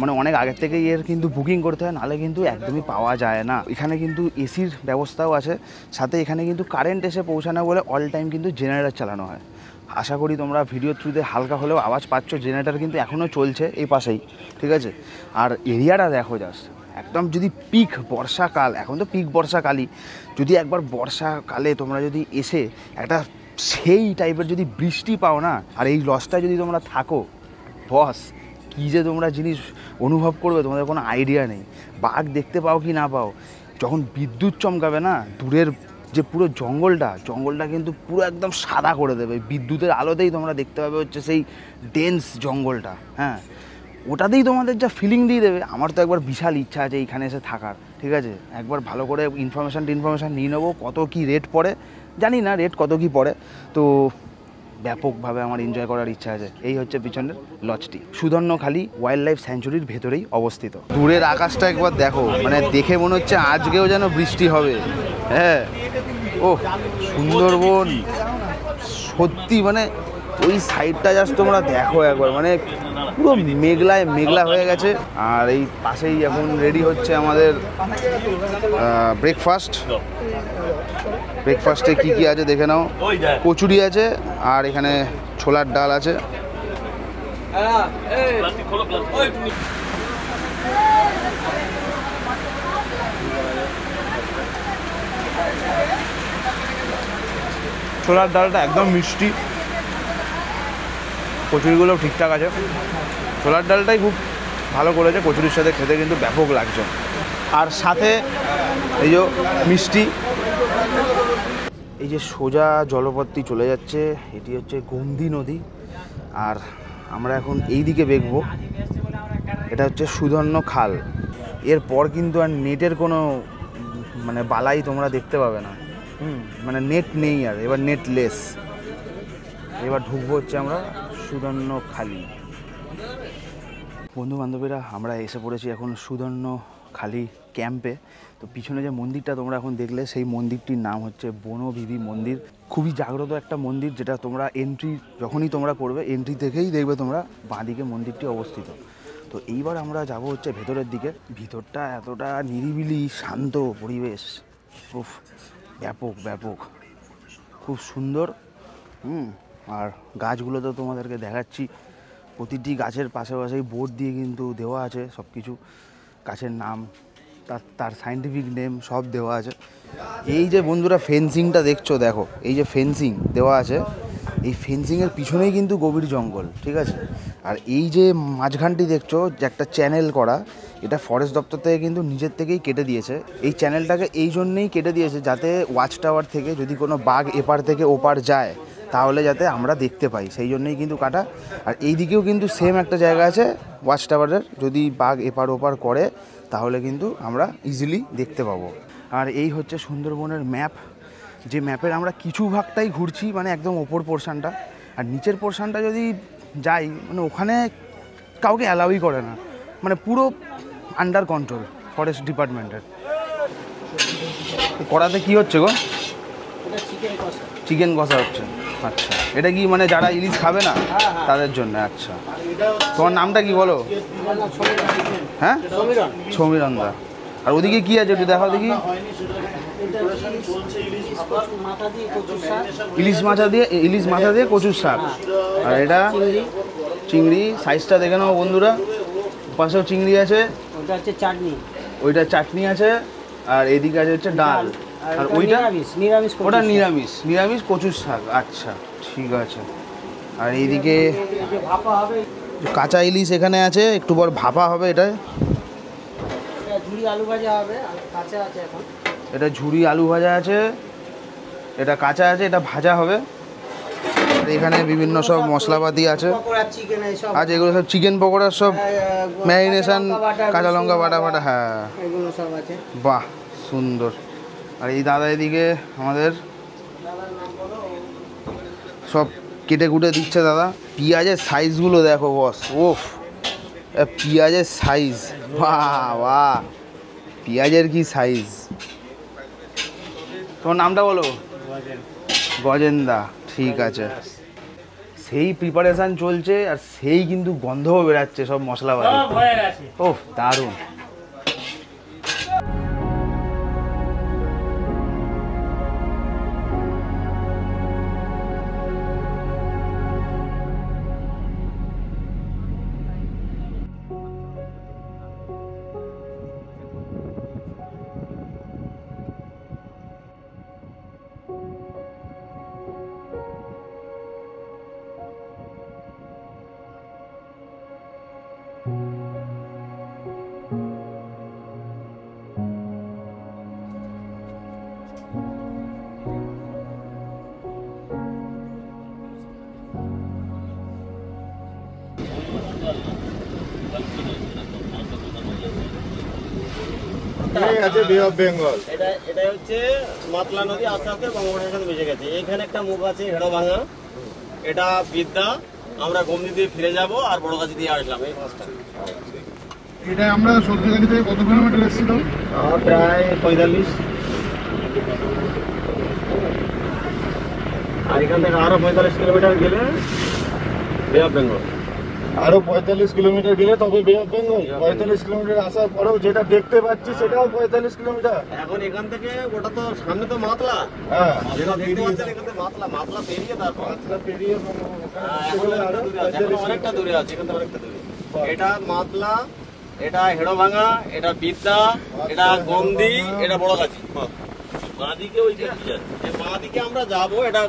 মানে অনেক আগের থেকেই এর কিন্তু বুকিং করতে হয়, নাহলে কিন্তু একদমই পাওয়া যায় না। এখানে কিন্তু এসির ব্যবস্থাও আছে, সাথে এখানে কিন্তু কারেন্ট এসে পৌঁছানো বলে অল টাইম কিন্তু জেনারেটর চালানো হয়। আশা করি তোমরা ভিডিও থ্রুতে হালকা হলেও আওয়াজ পাচ্ছ, জেনারেটর কিন্তু এখনও চলছে এই পাশেই, ঠিক আছে। আর এরিয়াটা দেখো জাস্ট, একদম যদি পিক বর্ষাকাল, এখন তো পিক বর্ষাকালই, যদি একবার বর্ষাকালে তোমরা যদি এসে একটা সেই টাইপের যদি বৃষ্টি পাও না, আর এই লজটায় যদি তোমরা থাকো, বস কী যে তোমরা জিনিস অনুভব করবে তোমাদের কোনো আইডিয়া নেই। বাঘ দেখতে পাও কি না পাও, যখন বিদ্যুৎ চমকাবে না, দূরের যে পুরো জঙ্গলটা কিন্তু পুরো একদম সাদা করে দেবে। বিদ্যুতের আলোতেই তোমরা দেখতে পাবে হচ্ছে সেই ডেন্স জঙ্গলটা। হ্যাঁ, ওটাতেই তোমাদের যা ফিলিং দিয়ে দেবে। আমার তো একবার বিশাল ইচ্ছা আছে এইখানে এসে থাকার, ঠিক আছে। একবার ভালো করে ইনফরমেশান নিয়ে নেবো, কত কি রেট পড়ে জানি না, রেট কত কি পড়ে, তো ব্যাপকভাবে আমার এনজয় করার ইচ্ছা আছে। এই হচ্ছে পিছনের লজটি, সুধন্যখালি ওয়াইল্ড লাইফ স্যাঞ্চুরির ভেতরেই অবস্থিত। দূরের আকাশটা একবার দেখো, মানে দেখে মনে হচ্ছে আজকেও যেন বৃষ্টি হবে। হ্যাঁ, ও সুন্দরবন সত্যি, মানে ওই সাইডটা জাস্ট তোমরা দেখো একবার, মানে পুরো মেঘলায় মেঘলা হয়ে গেছে। আর এই পাশেই এখন রেডি হচ্ছে আমাদের ব্রেকফাস্ট। ব্রেকফাস্টে কি কি আছে দেখে নাও। কচুরি আছে আর এখানে ছোলার ডাল আছে। ছোলার ডালটা একদম মিষ্টি, কচুরিগুলো ঠিকঠাক আছে। ছোলার ডালটাই খুব ভালো করেছে, কচুরির সাথে খেতে কিন্তু ব্যাপক লাগছে। আর সাথে এই যে মিষ্টি, এই যে সোজা জলপথটি চলে যাচ্ছে, এটি হচ্ছে গোমতী নদী। আর আমরা এখন এই দিকে দেখবো, এটা হচ্ছে সুধন্য খাল। এরপর কিন্তু আর নেটের কোনো মানে বালাই তোমরা দেখতে পাবে না। মানে নেট নেই আর, এবার নেট লেস। এবার ঢুকবো হচ্ছে আমরা সুধন্য খালি। বন্ধু বান্ধবীরা, আমরা এসে পড়েছি এখন সুধন্য খালি ক্যাম্পে। তো পিছনে যে মন্দিরটা তোমরা এখন দেখলে, সেই মন্দিরটির নাম হচ্ছে বনবিবি মন্দির। খুবই জাগ্রত একটা মন্দির, যেটা তোমরা এন্ট্রি যখনই তোমরা করবে, এন্ট্রি থেকেই দেখবে তোমরা বাঁদিকে মন্দিরটি অবস্থিত। তো এইবার আমরা যাব হচ্ছে ভেতরের দিকে। ভিতরটা এতটা নিরিবিলি শান্ত পরিবেশ, খুব ব্যাপক ব্যাপক, খুব সুন্দর। আর গাছগুলো তো তোমাদেরকে দেখাচ্ছি, প্রতিটি গাছের পাশে পাশেই বোর্ড দিয়ে কিন্তু দেওয়া আছে সব কিছু, গাছের নাম, তার সায়েন্টিফিক নেম সব দেওয়া আছে। এই যে বন্ধুরা ফেন্সিংটা দেখছো, দেখো এই যে ফেন্সিং দেওয়া আছে, এই ফেন্সিংয়ের পিছনেই কিন্তু গভীর জঙ্গল, ঠিক আছে। আর এই যে মাঝখানটি দেখছো যে একটা চ্যানেল করা, এটা ফরেস্ট দপ্তর থেকে কিন্তু নিজের থেকেই কেটে দিয়েছে। এই চ্যানেলটাকে এই জন্যেই কেটে দিয়েছে যাতে ওয়াচ টাওয়ার থেকে যদি কোনো বাঘ এপার থেকে ওপার যায় তাহলে যাতে আমরা দেখতে পাই, সেই জন্যই কিন্তু কাটা। আর এই দিকেও কিন্তু সেম একটা জায়গা আছে ওয়াচ টাওয়ারের, যদি বাঘ এপার ওপার করে তাহলে কিন্তু আমরা ইজিলি দেখতে পাবো। আর এই হচ্ছে সুন্দরবনের ম্যাপ, যে ম্যাপের আমরা কিছু ভাগটাই ঘুরছি, মানে একদম ওপর পোর্শনটা। আর নিচের পোর্শনটা যদি যাই, মানে ওখানে কাউকে অ্যালাউই করে না, মানে পুরো আন্ডার কন্ট্রোল ফরেস্ট ডিপার্টমেন্টের। কড়াতে কি হচ্ছে গো? চিকেন কষা হচ্ছে। আচ্ছা, এটা কি মানে যারা ইলিশ খাবে না তাদের জন্য? আচ্ছা, তোমার নামটা কি বলো? হ্যাঁ, সমীরণ দা। আর ওদিকে কি আছে একটু দেখাও দেখি। ইলিশ মাথা দিয়ে কচুর শাক। আর এটা চিংড়ি, সাইজটা দেখে নাও বন্ধুরা। পাশেও চিংড়ি আছে, ওইটা চাটনি আছে, আর এদিকে আছে হচ্ছে ডাল। আর ওইটা ওটা নিরামিষ কচুর শাক। আচ্ছা, ঠিক আছে। আর এইদিকে কাঁচা ইলিশ এখানে আছে, একটু পর ভাপা হবে। এটা ঝুরি আলু ভাজা আছে, এটা কাঁচা আছে, এটা ভাজা হবে। এখানে বিভিন্ন সব মশলাপাতি আছে, আজ এগুলো সব চিকেন পকোড়ার সব ম্যারিনেশন, কাঁচা লঙ্কা বাটা বাটা। হ্যাঁ, বাহ সুন্দর। আর এই দাদা এদিকে আমাদের সব কেটে কুটে দিচ্ছে দাদা। পেঁয়াজের সাইজগুলো দেখো বস, ওফ, পেঁয়াজের সাইজ, বাহ বাহ, পেঁয়াজের কি সাইজ। তোমার নামটা বলো? গজেন্দা। ঠিক আছে, সেই প্রিপারেশন চলছে আর সেই কিন্তু গন্ধও বেরাচ্ছে সব মশলাপাতি। ওহ, দারুণ। এটা হচ্ছে মাতলা নদী, আস্তে আস্তে বঙ্গোপসাগরের সাথে মিশে গেছে। এখানে একটা মুখ আছে হেড়ো ভাঙা, এটা বিদ্যা। আমরা গোমতী দিয়ে ফিরে যাব আর বড়গাছি দিয়ে আসলাম। এই মাছটা এটা আমরা সত্যিকারি থেকে কত কিলোমিটার এসেছিলাম? প্রায় 45। আর এখান থেকে আরো 45 কিলোমিটার গেলে বে অফ বেঙ্গল। আরো 45 কিলোমিটার গেলে তবে বে অফ বেঙ্গল। 45 কিলোমিটার আসার পরেও যেটা দেখতে পাচ্ছি সেটাও 45 কিলোমিটার। এখন এখান থেকে ওটা তো সামনে তো মাতলা, হ্যাঁ যেটা দেখতে পাচ্ছেন এখান থেকে মাতলা পেরিয়ে তারপর পেরিয়ে এখন অনেকটা দূরে আছে, এখান থেকে অনেকটা দূরে। এটা মাতলা, এটা হেড়োভাঙা, এটা বিদ্যা, এটা গন্দি, এটা বড়গাছি। বাঁদিকে ওই যে কি আছে? বাঁ দিকে আমরা যাবো, এটা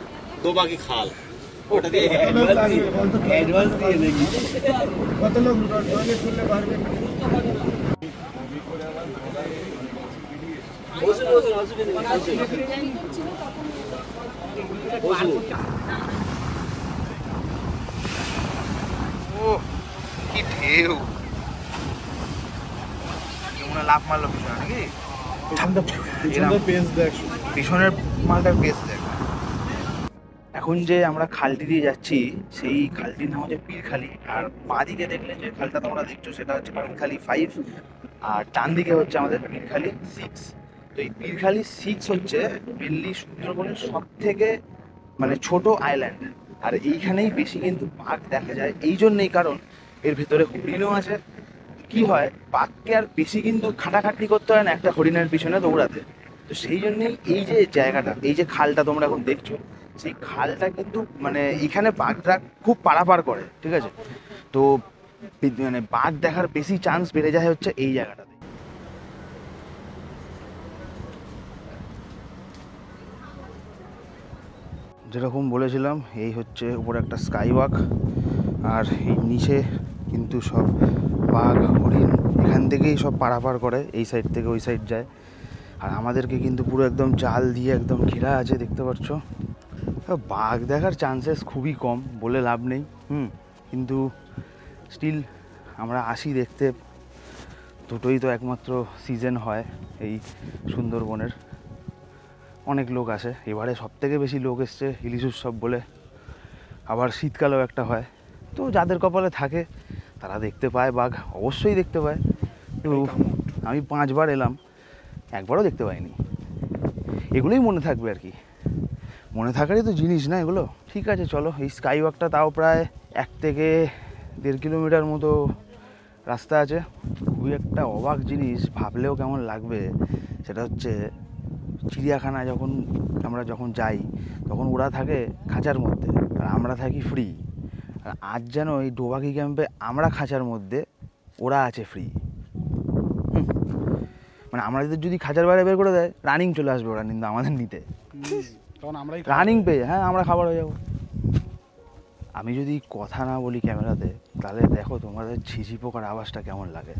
দোবাকি খাল, ওটা দিয়ে কত লোক টয়লেট করলে পারবে? ও কি ঢেউ, কেমন লাভ মারলো পিছনে নাকি? পিছনের মালটার পেস দেখ। এখন যে আমরা খালটি দিয়ে যাচ্ছি সেই খালটির নাম হচ্ছে পীরখালি। আর বাঁদিকে দেখলে যে খালটা তোমরা দেখছো সেটা হচ্ছে পীরখালি 5, আর ডান দিকে হচ্ছে আমাদের পীরখালি 6। তো এই পীরখালি 6 হচ্ছে মেনলি সুন্দরবনের সব থেকে মানে ছোট আইল্যান্ড, আর এইখানেই বেশি কিন্তু বাঘ দেখা যায়। এই জন্যই কারণ এর ভেতরে হরিণও আছে। কি হয়, বাঘকে আর বেশি কিন্তু খাটাখাটনি করতে হয় না একটা হরিণের পিছনে দৌড়াতে। তো সেই জন্যই এই যে জায়গাটা, এই যে খালটা তোমরা এখন দেখছো, সেই খালটা কিন্তু মানে এখানে বাঘরা খুব পারাপার করে, ঠিক আছে? তো মানে বাঘ দেখার বেশি চান্স বেড়ে যায় হচ্ছে এই জায়গাটাতে। যেরকম বলেছিলাম, এই হচ্ছে উপরে একটা স্কাই ওয়াক, আর এই নিচে কিন্তু সব বাঘ হরিণ এখান থেকেই সব পারাপার করে, এই সাইড থেকে ওই সাইড যায়। আর আমাদেরকে কিন্তু পুরো একদম জাল দিয়ে একদম ঘেরা আছে, দেখতে পাচ্ছ। বাঘ দেখার চান্সেস খুবই কম, বলে লাভ নেই। কিন্তু স্টিল আমরা আসি দেখতে। দুটোই তো একমাত্র সিজন হয় এই সুন্দরবনের। অনেক লোক আসে, এবারে সবথেকে বেশি লোক এসছে ইলিশ উৎসব বলে। আবার শীতকালেও একটা হয়, তো যাদের কপালে থাকে তারা দেখতে পায় বাঘ, অবশ্যই দেখতে পায়। তো আমি 5 বার এলাম, একবারও দেখতে পাইনি। এগুলোই মনে থাকবে আর কি, মনে থাকারই তো জিনিস না এগুলো। ঠিক আছে চলো, এই স্কাই ওয়াকটা তাও প্রায় 1 থেকে 1.5 কিলোমিটার মতো রাস্তা আছে। খুবই একটা অবাক জিনিস, ভাবলেও কেমন লাগবে, সেটা হচ্ছে চিড়িয়াখানা আমরা যখন যাই তখন ওরা থাকে খাঁচার মধ্যে আর আমরা থাকি ফ্রি। আর আজ যেন এই দোবাকি ক্যাম্পে আমরা খাঁচার মধ্যে, ওরা আছে ফ্রি। মানে আমাদের যদি খাঁচার বাইরে বের করে দেয়, রানিং চলে আসবে ওরা কিন্তু আমাদের নিতে, তখন আমরাই রানিং পেয়ে। হ্যাঁ, আমরা খাবার হয়ে যাবো। আমি যদি কথা না বলি ক্যামেরাতে, তাহলে দেখো তোমাদের ঝিঝি পোকার আওয়াজটা কেমন লাগে।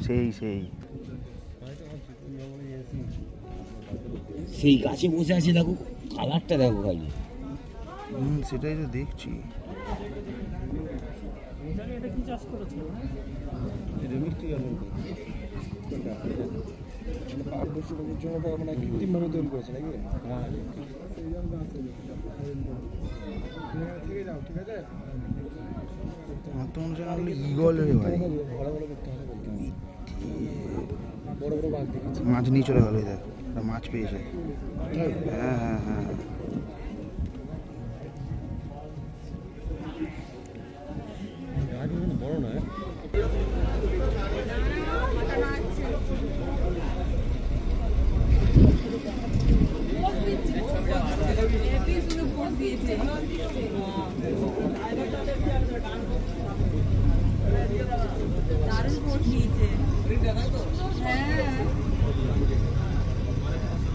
সেই সেই গাছে বসে আছে, দেখো কালারটা দেখো ভাই। সেটাই তো দেখছি। মাছ নিয়ে চলে গেল, দেখ মাছ পেয়েছে। হ্যাঁ বড় নয়।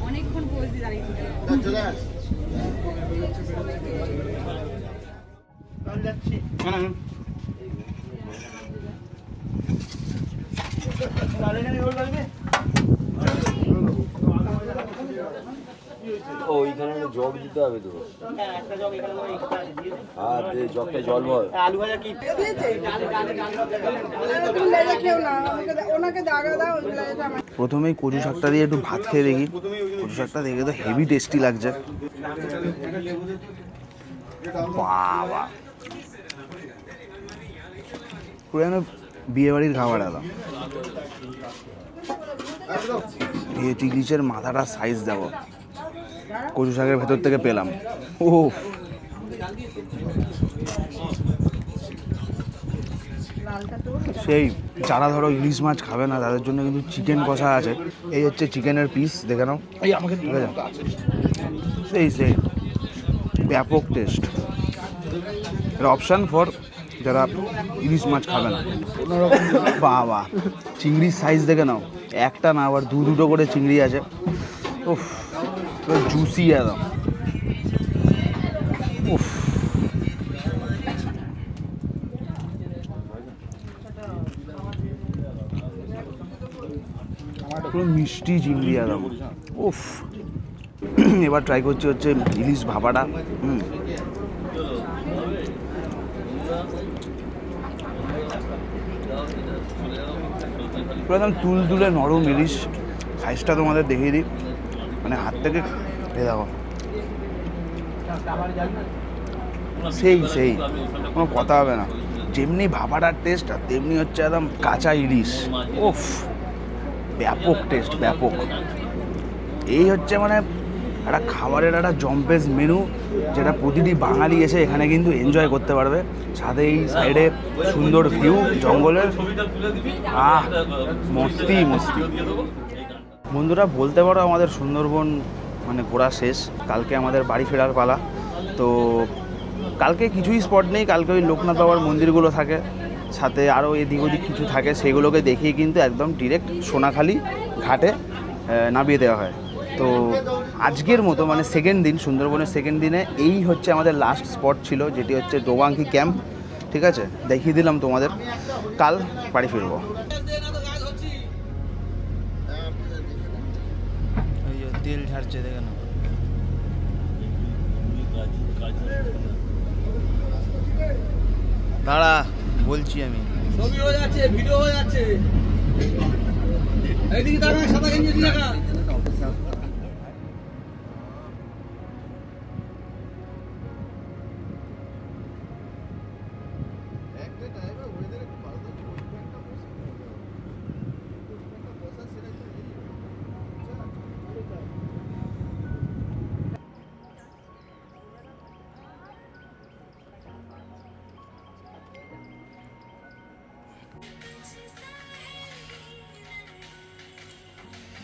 অনেকক্ষণ বলছি দাঁড়িয়ে যাচ্ছি। ওইখানে জগ দিতে হবে তো, আর জগটা জল ভর। আলু ভাজা কি প্রথমেই কচু শাকটা দিয়ে একটু ভাত খেয়ে দেখি। কচু শাকটা দেখে তো হেভি টেস্টি লাগছে। বাবা, পুরো যেন বিয়ে বাড়ির খাবার এলাম। এই হচ্ছে ইলিশের মাথাটা সাইজ দেবো, কচু শাকের ভেতর থেকে পেলাম। ও সেই যারা ধরো ইলিশ মাছ খাবে না তাদের জন্য কিন্তু চিকেন কষা আছে। এই হচ্ছে চিকেনের পিস, দেখে নাও। সেই সেই ব্যাপক টেস্ট। এটা অপশান ফর যারা ইলিশ মাছ খাবে না। বাবা চিংড়ির সাইজ দেখে নাও, একটা না আবার দুটো করে চিংড়ি আছে। উফ জুসি একদম। উফ পুরো মিষ্টি চিংড়ি একদম। উফ এবার ট্রাই করছি হচ্ছে ইলিশ ভাপাটা। পুরো একদম তুলতুলে নরম ইলিশ। সাইজটা তোমাদের দেখিয়ে দিই, মানে হাত থেকে দেখো, সেই সেই কোনো কথা হবে না। যেমনি ভাপাটার টেস্ট আর তেমনি হচ্ছে একদম কাঁচা ইলিশ। উফ ব্যাপক টেস্ট, ব্যাপক। এই হচ্ছে মানে একটা খাবারের একটা জম্পেস মেনু, যেটা প্রতিটি বাঙালি এসে এখানে কিন্তু এনজয় করতে পারবে। সাথে এই সাইডে সুন্দর ভিউ জঙ্গলের। মস্তি মস্তি। বন্ধুরা বলতে পারো আমাদের সুন্দরবন মানে ঘোরা শেষ। কালকে আমাদের বাড়ি ফেরার পালা। তো কালকে কিছুই স্পট নেই, কালকে ওই লোকনাথ বাবার মন্দিরগুলো থাকে, সাথে আরও এদিক ওদিক কিছু থাকে, সেগুলোকে দেখিয়ে কিন্তু একদম ডিরেক্ট সোনাখালি ঘাটে নামিয়ে দেওয়া হয়। তো আজকের মতো মানে সেকেন্ড দিন, সুন্দরবনের সেকেন্ড দিনে এই হচ্ছে আমাদের লাস্ট স্পট ছিল, যেটি হচ্ছে ডোবাঙ্কি ক্যাম্প। ঠিক আছে, দেখিয়ে দিলাম তোমাদের। কাল বাড়ি ফিরবো। তেল ঝাড়ছে দেখে না। দাঁড়া বলছি আমি। ছবি হয়ে যাচ্ছে, ভিডিও হয়ে যাচ্ছে। এইদিকে দাঁড়া, সাদা গেঞ্জি দেখা।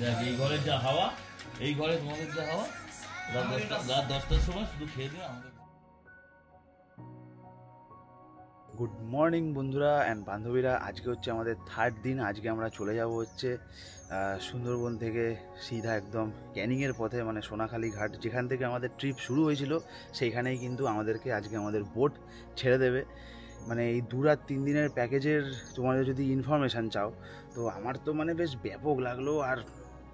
দেখ এই ঘরের যা হাওয়া, এই ঘরে তোমাদের যা হাওয়া, রাত 10টার সময় শুধু খেয়ে দিয়ে আমাদের। গুড মর্নিং বন্ধুরা অ্যান্ড বান্ধবীরা। আজকে হচ্ছে আমাদের থার্ড দিন। আজকে আমরা চলে যাব হচ্ছে সুন্দরবন থেকে সিধা একদম ক্যানিংয়ের পথে, মানে সোনাখালি ঘাট, যেখান থেকে আমাদের ট্রিপ শুরু হয়েছিল সেইখানেই কিন্তু আমাদেরকে আজকে আমাদের বোট ছেড়ে দেবে। মানে এই 2 রাত 3 দিনের প্যাকেজের তোমাদের যদি ইনফরমেশান চাও, তো আমার তো মানে বেশ ব্যাপক লাগলো। আর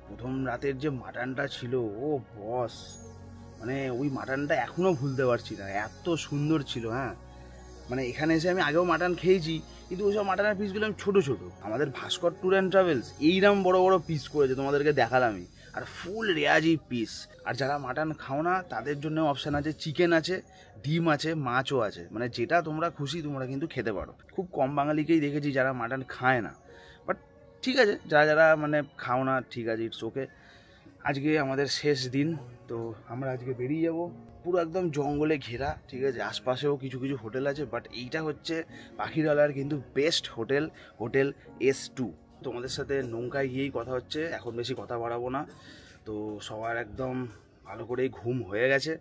প্রথম রাতের যে মাটনটা ছিল, ও বস, মানে ওই মাটনটা এখনও ভুলতে পারছি না, এত সুন্দর ছিল। হ্যাঁ মানে এখানে এসে আমি আগেও মাটন খেয়েছি, কিন্তু ওই সব মাটনের পিসগুলো আমি ছোটো ছোটো। আমাদের ভাস্কর ট্যুর অ্যান্ড ট্রাভেলস এইরকম বড় বড় পিস করেছে, তোমাদেরকে দেখালামই। আর ফুল রেয়াজি পিস। আর যারা মাটন খাও না তাদের জন্য অপশান আছে, চিকেন আছে, ডিম আছে, মাছও আছে। মানে যেটা তোমরা খুশি তোমরা কিন্তু খেতে পারো। খুব কম বাঙালিকেই দেখেছি যারা মাটন খায় না, বাট ঠিক আছে, যারা যারা মানে খাও না ঠিক আছে, ইটস ওকে। আজকে আমাদের শেষ দিন, তো আমরা আজকে বেরিয়ে যাব। পুরো একদম জঙ্গলে ঘেরা, ঠিক আছে, আশপাশেও কিছু কিছু হোটেল আছে, বাট এইটা হচ্ছে পাখিরালার কিন্তু বেস্ট হোটেল, হোটেল S2। তোমাদের সাথে নৌকায় গিয়েই কথা হচ্ছে, এখন বেশি কথা বাড়াবো না। তো সবার একদম ভালো করেই ঘুম হয়ে গেছে।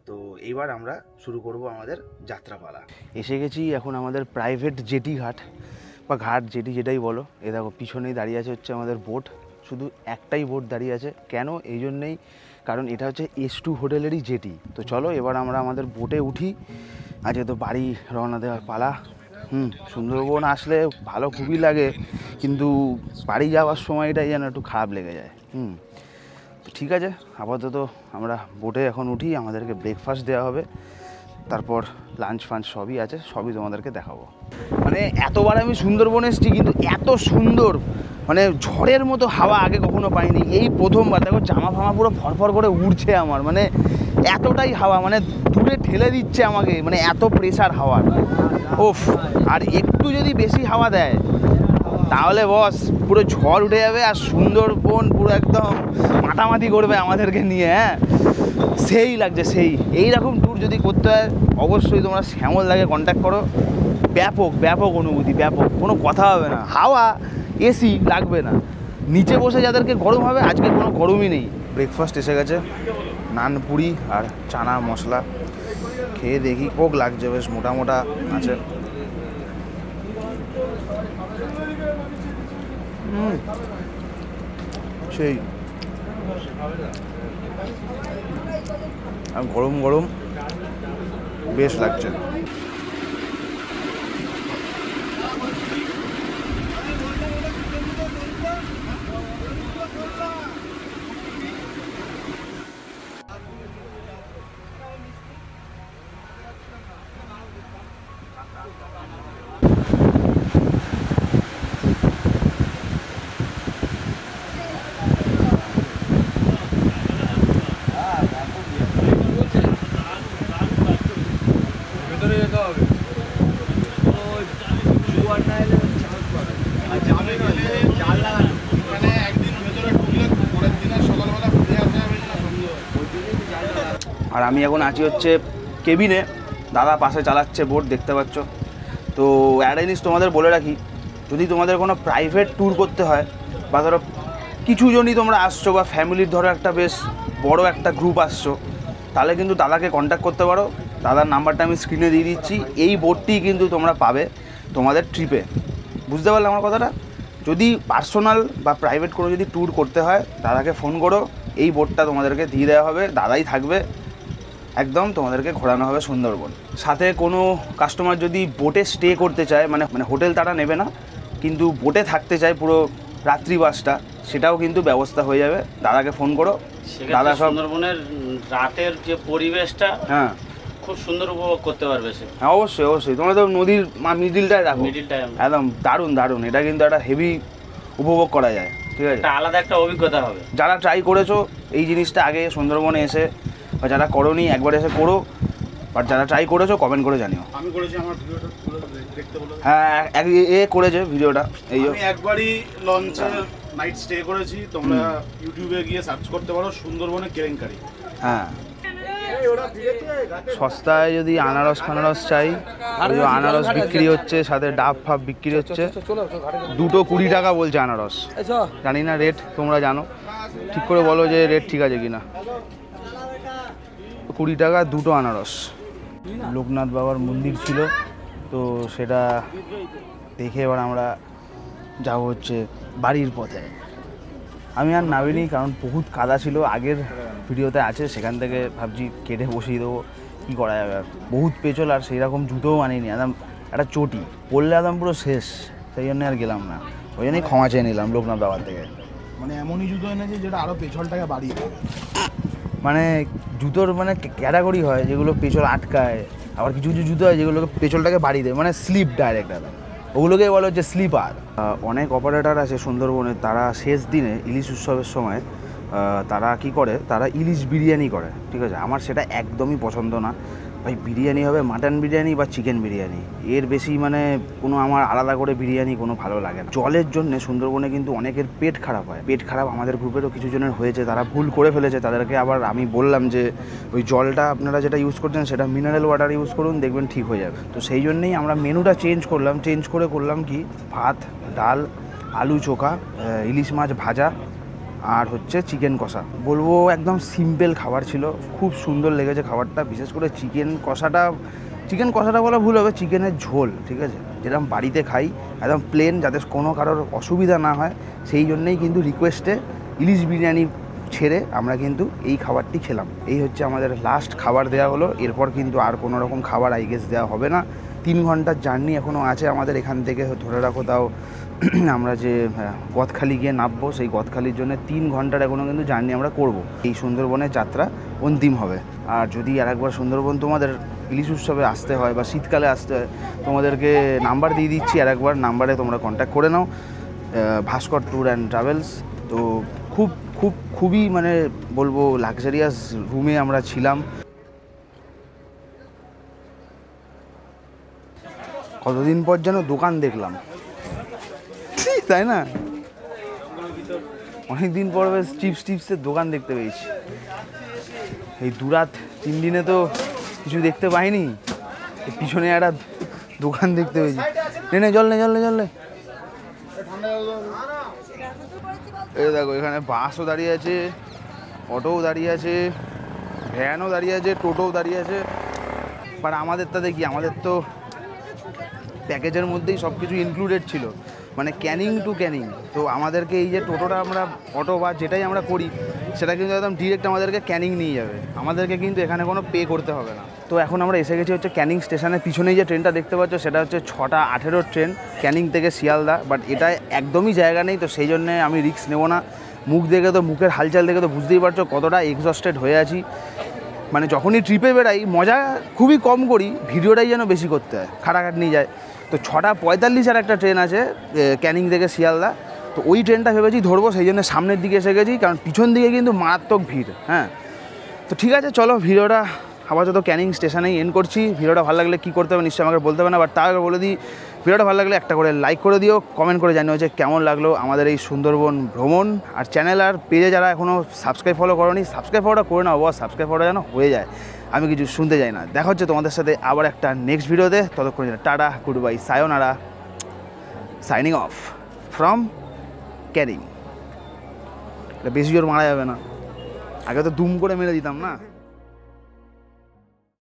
তো এইবার আমরা শুরু করব আমাদের যাত্রাপালা। এসে গেছি এখন আমাদের প্রাইভেট জেটি ঘাট বা ঘাট জেটি যেটাই বলো। এ দেখো পিছনেই দাঁড়িয়ে আছে হচ্ছে আমাদের বোট, শুধু একটাই বোট দাঁড়িয়ে আছে। কেন? এই জন্যেই, কারণ এটা হচ্ছে S2 হোটেলেরই জেটি। তো চলো এবার আমরা আমাদের বোটে উঠি। আজকে তো বাড়ি রওনা দেওয়ার পালা। সুন্দরবন আসলে ভালো খুবই লাগে, কিন্তু বাড়ি যাওয়ার সময়টাই যেন একটু খারাপ লেগে যায়। তো ঠিক আছে, আপাতত আমরা বোটে এখন উঠি। আমাদেরকে ব্রেকফাস্ট দেওয়া হবে, তারপর লাঞ্চ ফাঞ্চ সবই আছে, সবই তোমাদেরকে দেখাবো। মানে এতবার আমি সুন্দরবন এসেছি, কিন্তু এত সুন্দর মানে ঝড়ের মতো হাওয়া আগে কখনো পাইনি। এই প্রথমবার। দেখো জামা ফামা পুরো ফরফর করে উড়ছে আমার, মানে এতটাই হাওয়া, মানে দূরে ঠেলে দিচ্ছে আমাকে, মানে এত প্রেসার হাওয়ার। ওফ, আর একটু যদি বেশি হাওয়া দেয় তাহলে বস পুরো ঝড় উঠে যাবে আর সুন্দরবন পুরো একদম মাতামাতি করবে আমাদেরকে নিয়ে। হ্যাঁ সেই লাগছে সেই। এইরকম ট্যুর যদি করতে হয় অবশ্যই তোমরা শ্যামলদাকে কন্ট্যাক্ট করো। ব্যাপক ব্যাপক অনুভূতি, ব্যাপক, কোনো কথা হবে না। হাওয়া এসি লাগবে না, নিচে বসে যাদেরকে গরম হবে আজকে কোনো গরমই নেই। ব্রেকফাস্ট এসে গেছে, নান পুরি আর চানা মশলা। খেয়ে দেখি, কোক লাগছে, বেশ মোটা মোটা আছে। সেই আর গরম গরম বেশ লাগছে। আর আমি এখন আছি হচ্ছে কেবিনে, দাদা পাশে চালাচ্ছে বোট, দেখতে পাচ্ছ। তো একটা জিনিস তোমাদের বলে রাখি, যদি তোমাদের কোনো প্রাইভেট ট্যুর করতে হয় বা ধরো কিছু জনই তোমরা আসছো বা ফ্যামিলির ধরো একটা বেশ বড় একটা গ্রুপ আসছো, তাহলে কিন্তু দাদাকে কন্ট্যাক্ট করতে পারো। দাদার নাম্বারটা আমি স্ক্রিনে দিয়ে দিচ্ছি। এই বোটটি কিন্তু তোমরা পাবে তোমাদের ট্রিপে। বুঝতে পারলে আমার কথাটা? যদি পার্সোনাল বা প্রাইভেট কোনো যদি ট্যুর করতে হয় দাদাকে ফোন করো, এই বোটটা তোমাদেরকে দিয়ে দেওয়া হবে, দাদাই থাকবে, একদম তোমাদেরকে ঘোরানো হবে সুন্দরবন। সাথে কোনো কাস্টমার যদি বোটে স্টে করতে চায়, মানে হোটেল তারা নেবে না, কিন্তু বোটে থাকতে চায় পুরো রাত্রিবাসটা, সেটাও কিন্তু ব্যবস্থা হয়ে যাবে। দাদাকে ফোন করো, দাদা সব সুন্দরবনের রাতের যে পরিবেশটা হ্যাঁ খুব সুন্দর উপভোগ করতে পারবে সে। হ্যাঁ অবশ্যই অবশ্যই। তোমরা তো নদীর মিডিলটায় রাখো, একদম দারুণ দারুণ। এটা কিন্তু একটা হেভি উপভোগ করা যায়, ঠিক আছে? একটা আলাদা একটা অভিজ্ঞতা হবে। যারা ট্রাই করেছো এই জিনিসটা আগে সুন্দরবনে এসে, বা যারা করোনি একবার এসে করো, বাট যারা ট্রাই করেছো কমেন্ট করে জানিও। আমি করেছি, আমার ভিডিওটা দেখতে বলো। হ্যাঁ এ করেছে ভিডিওটা। এই আমি একবারই লঞ্চে নাইট স্টে করেছি, তোমরা ইউটিউবে গিয়ে সার্চ করতে পারো সুন্দরবনে কেলেঙ্কারি। হ্যাঁ সস্তায় যদি আনারস ফানারস চাই, আনারস বিক্রি হচ্ছে, সাথে ডাব ফাব বিক্রি হচ্ছে। দুটো 20 টাকা বলছে আনারস, জানি না রেট, তোমরা জানো, ঠিক করে বলো যে রেট ঠিক আছে কিনা। 20 টাকা দুটো আনারস। লোকনাথ বাবার মন্দির ছিল, তো সেটা দেখে এবার আমরা যাবো হচ্ছে বাড়ির পথে। আমি আর নামিনি, কারণ বহুত কাদা ছিল, আগের ভিডিওতে আছে, সেখান থেকে ভাবছি কেটে বসিয়ে দেবো, কী করা যাবে। আর বহুত পেছল, আর সেই রকম জুতোও আনিনি, একদম একটা চটি পরলে একদম পুরো শেষ, সেই জন্যে আর গেলাম না। ওই জন্যই ক্ষমা চেয়ে নিলাম লোকনাথ বাবার থেকে। মানে এমনই জুতো এনেছে যেটা আরও পেছলটাকে বাড়িয়ে দেবে। মানে জুতোর মানে ক্যাটাগরি হয় যেগুলো পেছল আটকায়, আবার কিছু কিছু জুতো হয় যেগুলোকে পেছলটাকে বাড়িয়ে দেয়, মানে স্লিপ ডাইরেক্ট একদম, ওগুলোকে বলা হচ্ছে স্লিপার। অনেক অপারেটর আছে সুন্দরবনে, তারা শেষ দিনে ইলিশ উৎসবের সময় তারা কি করে, তারা ইলিশ বিরিয়ানি করে, ঠিক আছে? আমার সেটা একদমই পছন্দ না ভাই। বিরিয়ানি হবে মাটন বিরিয়ানি বা চিকেন বিরিয়ানি, এর বেশি মানে কোনো আমার আলাদা করে বিরিয়ানি কোনো ভালো লাগে না। জলের জন্য সুন্দরবনে কিন্তু অনেকের পেট খারাপ হয়, পেট খারাপ আমাদের গ্রুপেরও কিছু জনের হয়েছে, তারা ভুল করে ফেলেছে। তাদেরকে আবার আমি বললাম যে ওই জলটা আপনারা যেটা ইউজ করছেন সেটা মিনারেল ওয়াটার ইউজ করুন, দেখবেন ঠিক হয়ে যাবে। তো সেই জন্যেই আমরা মেনুটা চেঞ্জ করলাম, চেঞ্জ করে করলাম কি, ভাত, ডাল, আলু চোখা, ইলিশ মাছ ভাজা, আর হচ্ছে চিকেন কষা। বলবো একদম সিম্পল খাবার ছিল, খুব সুন্দর লেগেছে খাবারটা। বিশেষ করে চিকেন কষাটা বলা ভুল হবে, চিকেনের ঝোল, ঠিক আছে, যেরকম বাড়িতে খাই একদম প্লেন, যাতে কোনো কারোর অসুবিধা না হয়, সেই জন্যেই কিন্তু রিকোয়েস্টে ইলিশ বিরিয়ানি ছেড়ে আমরা কিন্তু এই খাবারটি খেলাম। এই হচ্ছে আমাদের লাস্ট খাবার দেওয়া হলো, এরপর কিন্তু আর কোনো রকম খাবার আই গেস দেওয়া হবে না। 3 ঘন্টার জার্নি এখনও আছে আমাদের এখান থেকে, ধরে রাখো তাও আমরা যে গদখালি গিয়ে নামবো, সেই গদখালির জন্য 3 ঘন্টার এখনও কিন্তু জার্নি আমরা করব। এই সুন্দরবনের যাত্রা অন্তিম হবে। আর যদি আরেকবার সুন্দরবন তোমাদের ইলিশ উৎসবে আসতে হয় বা শীতকালে আসতে হয়, তোমাদেরকে নাম্বার দিয়ে দিচ্ছি, আরেকবার নাম্বারে তোমরা কন্ট্যাক্ট করে নাও। ভাস্কর ট্যুর অ্যান্ড ট্রাভেলস। তো খুবই মানে বলবো লাক্সারিয়াস রুমে আমরা ছিলাম। কতদিন পর যেন দোকান দেখলাম, তাই না? অনেকদিন পর বেশ চিপসের দোকান দেখতে পেয়েছি। এই দুরাত 3 দিনে তো কিছু দেখতে পাইনি, পিছনে একটা দোকান দেখতে পেয়েছি। নে জল নে এই দেখো এখানে বাসও দাঁড়িয়ে আছে, অটোও দাঁড়িয়ে আছে, ভ্যানও দাঁড়িয়ে আছে, টোটোও দাঁড়িয়ে আছে। বাট আমাদেরটাতে কি, আমাদের তো প্যাকেজের মধ্যেই সব কিছু ইনক্লুডেড ছিল, মানে ক্যানিং টু ক্যানিং। তো আমাদেরকে এই যে টোটোটা আমরা অটো বা যেটাই আমরা করি সেটা কিন্তু একদম ডিরেক্ট আমাদেরকে ক্যানিং নিয়ে যাবে, আমাদেরকে কিন্তু এখানে কোনো পে করতে হবে না। তো এখন আমরা এসে গেছি হচ্ছে ক্যানিং স্টেশনের পিছনেই যে ট্রেনটা দেখতে পাচ্ছ সেটা হচ্ছে 6:18 ট্রেন ক্যানিং থেকে শিয়ালদা। বাট এটা একদমই জায়গা নেই, তো সেই জন্যে আমি রিস্ক নেবো না। মুখের হালচাল দেখে তো বুঝতেই পারছো কতটা এক্সস্টেড হয়ে আছি। মানে যখনই ট্রিপে বেড়াই মজা খুবই কম করি, ভিডিওটাই যেন বেশি করতে হয়, খাটাখাটনি যায়। তো 6:45 আর একটা ট্রেন আছে ক্যানিং থেকে শিয়ালদা, তো ওই ট্রেনটা ভেবেছি ধরবো, সেই জন্য সামনের দিকে এসে গেছি, কারণ পিছন দিকে কিন্তু মারাত্মক ভিড়। হ্যাঁ, তো ঠিক আছে, চলো ভিডিওটা আপাতত ক্যানিং স্টেশনেই এন্ড করছি। ভিডিওটা ভালো লাগলে কী করতে হবে নিশ্চয়ই আমাকে বলতে হবে না, বাট তার আগে বলে দিই, ভিডিওটা ভালো লাগলে একটা করে লাইক করে দিও, কমেন্ট করে জানিও যে কেমন লাগলো আমাদের এই সুন্দরবন ভ্রমণ। আর চ্যানেল আর পেজে যারা এখনও সাবস্ক্রাইব ফলো করোনি, সাবস্ক্রাইব ফলোটা করে নাও, বস সাবস্ক্রাইব ফলো যেন হয়ে যায়, আমি কিছু শুনতে চাই না। দেখা হচ্ছে তোমাদের সাথে আবার একটা নেক্সট ভিডিওতে, ততক্ষণ tata, good bye, সায়োনারা, signing off from Canning. বেশি জোর মারা যাবে না, আগে তো দুম করে মেরে দিতাম না।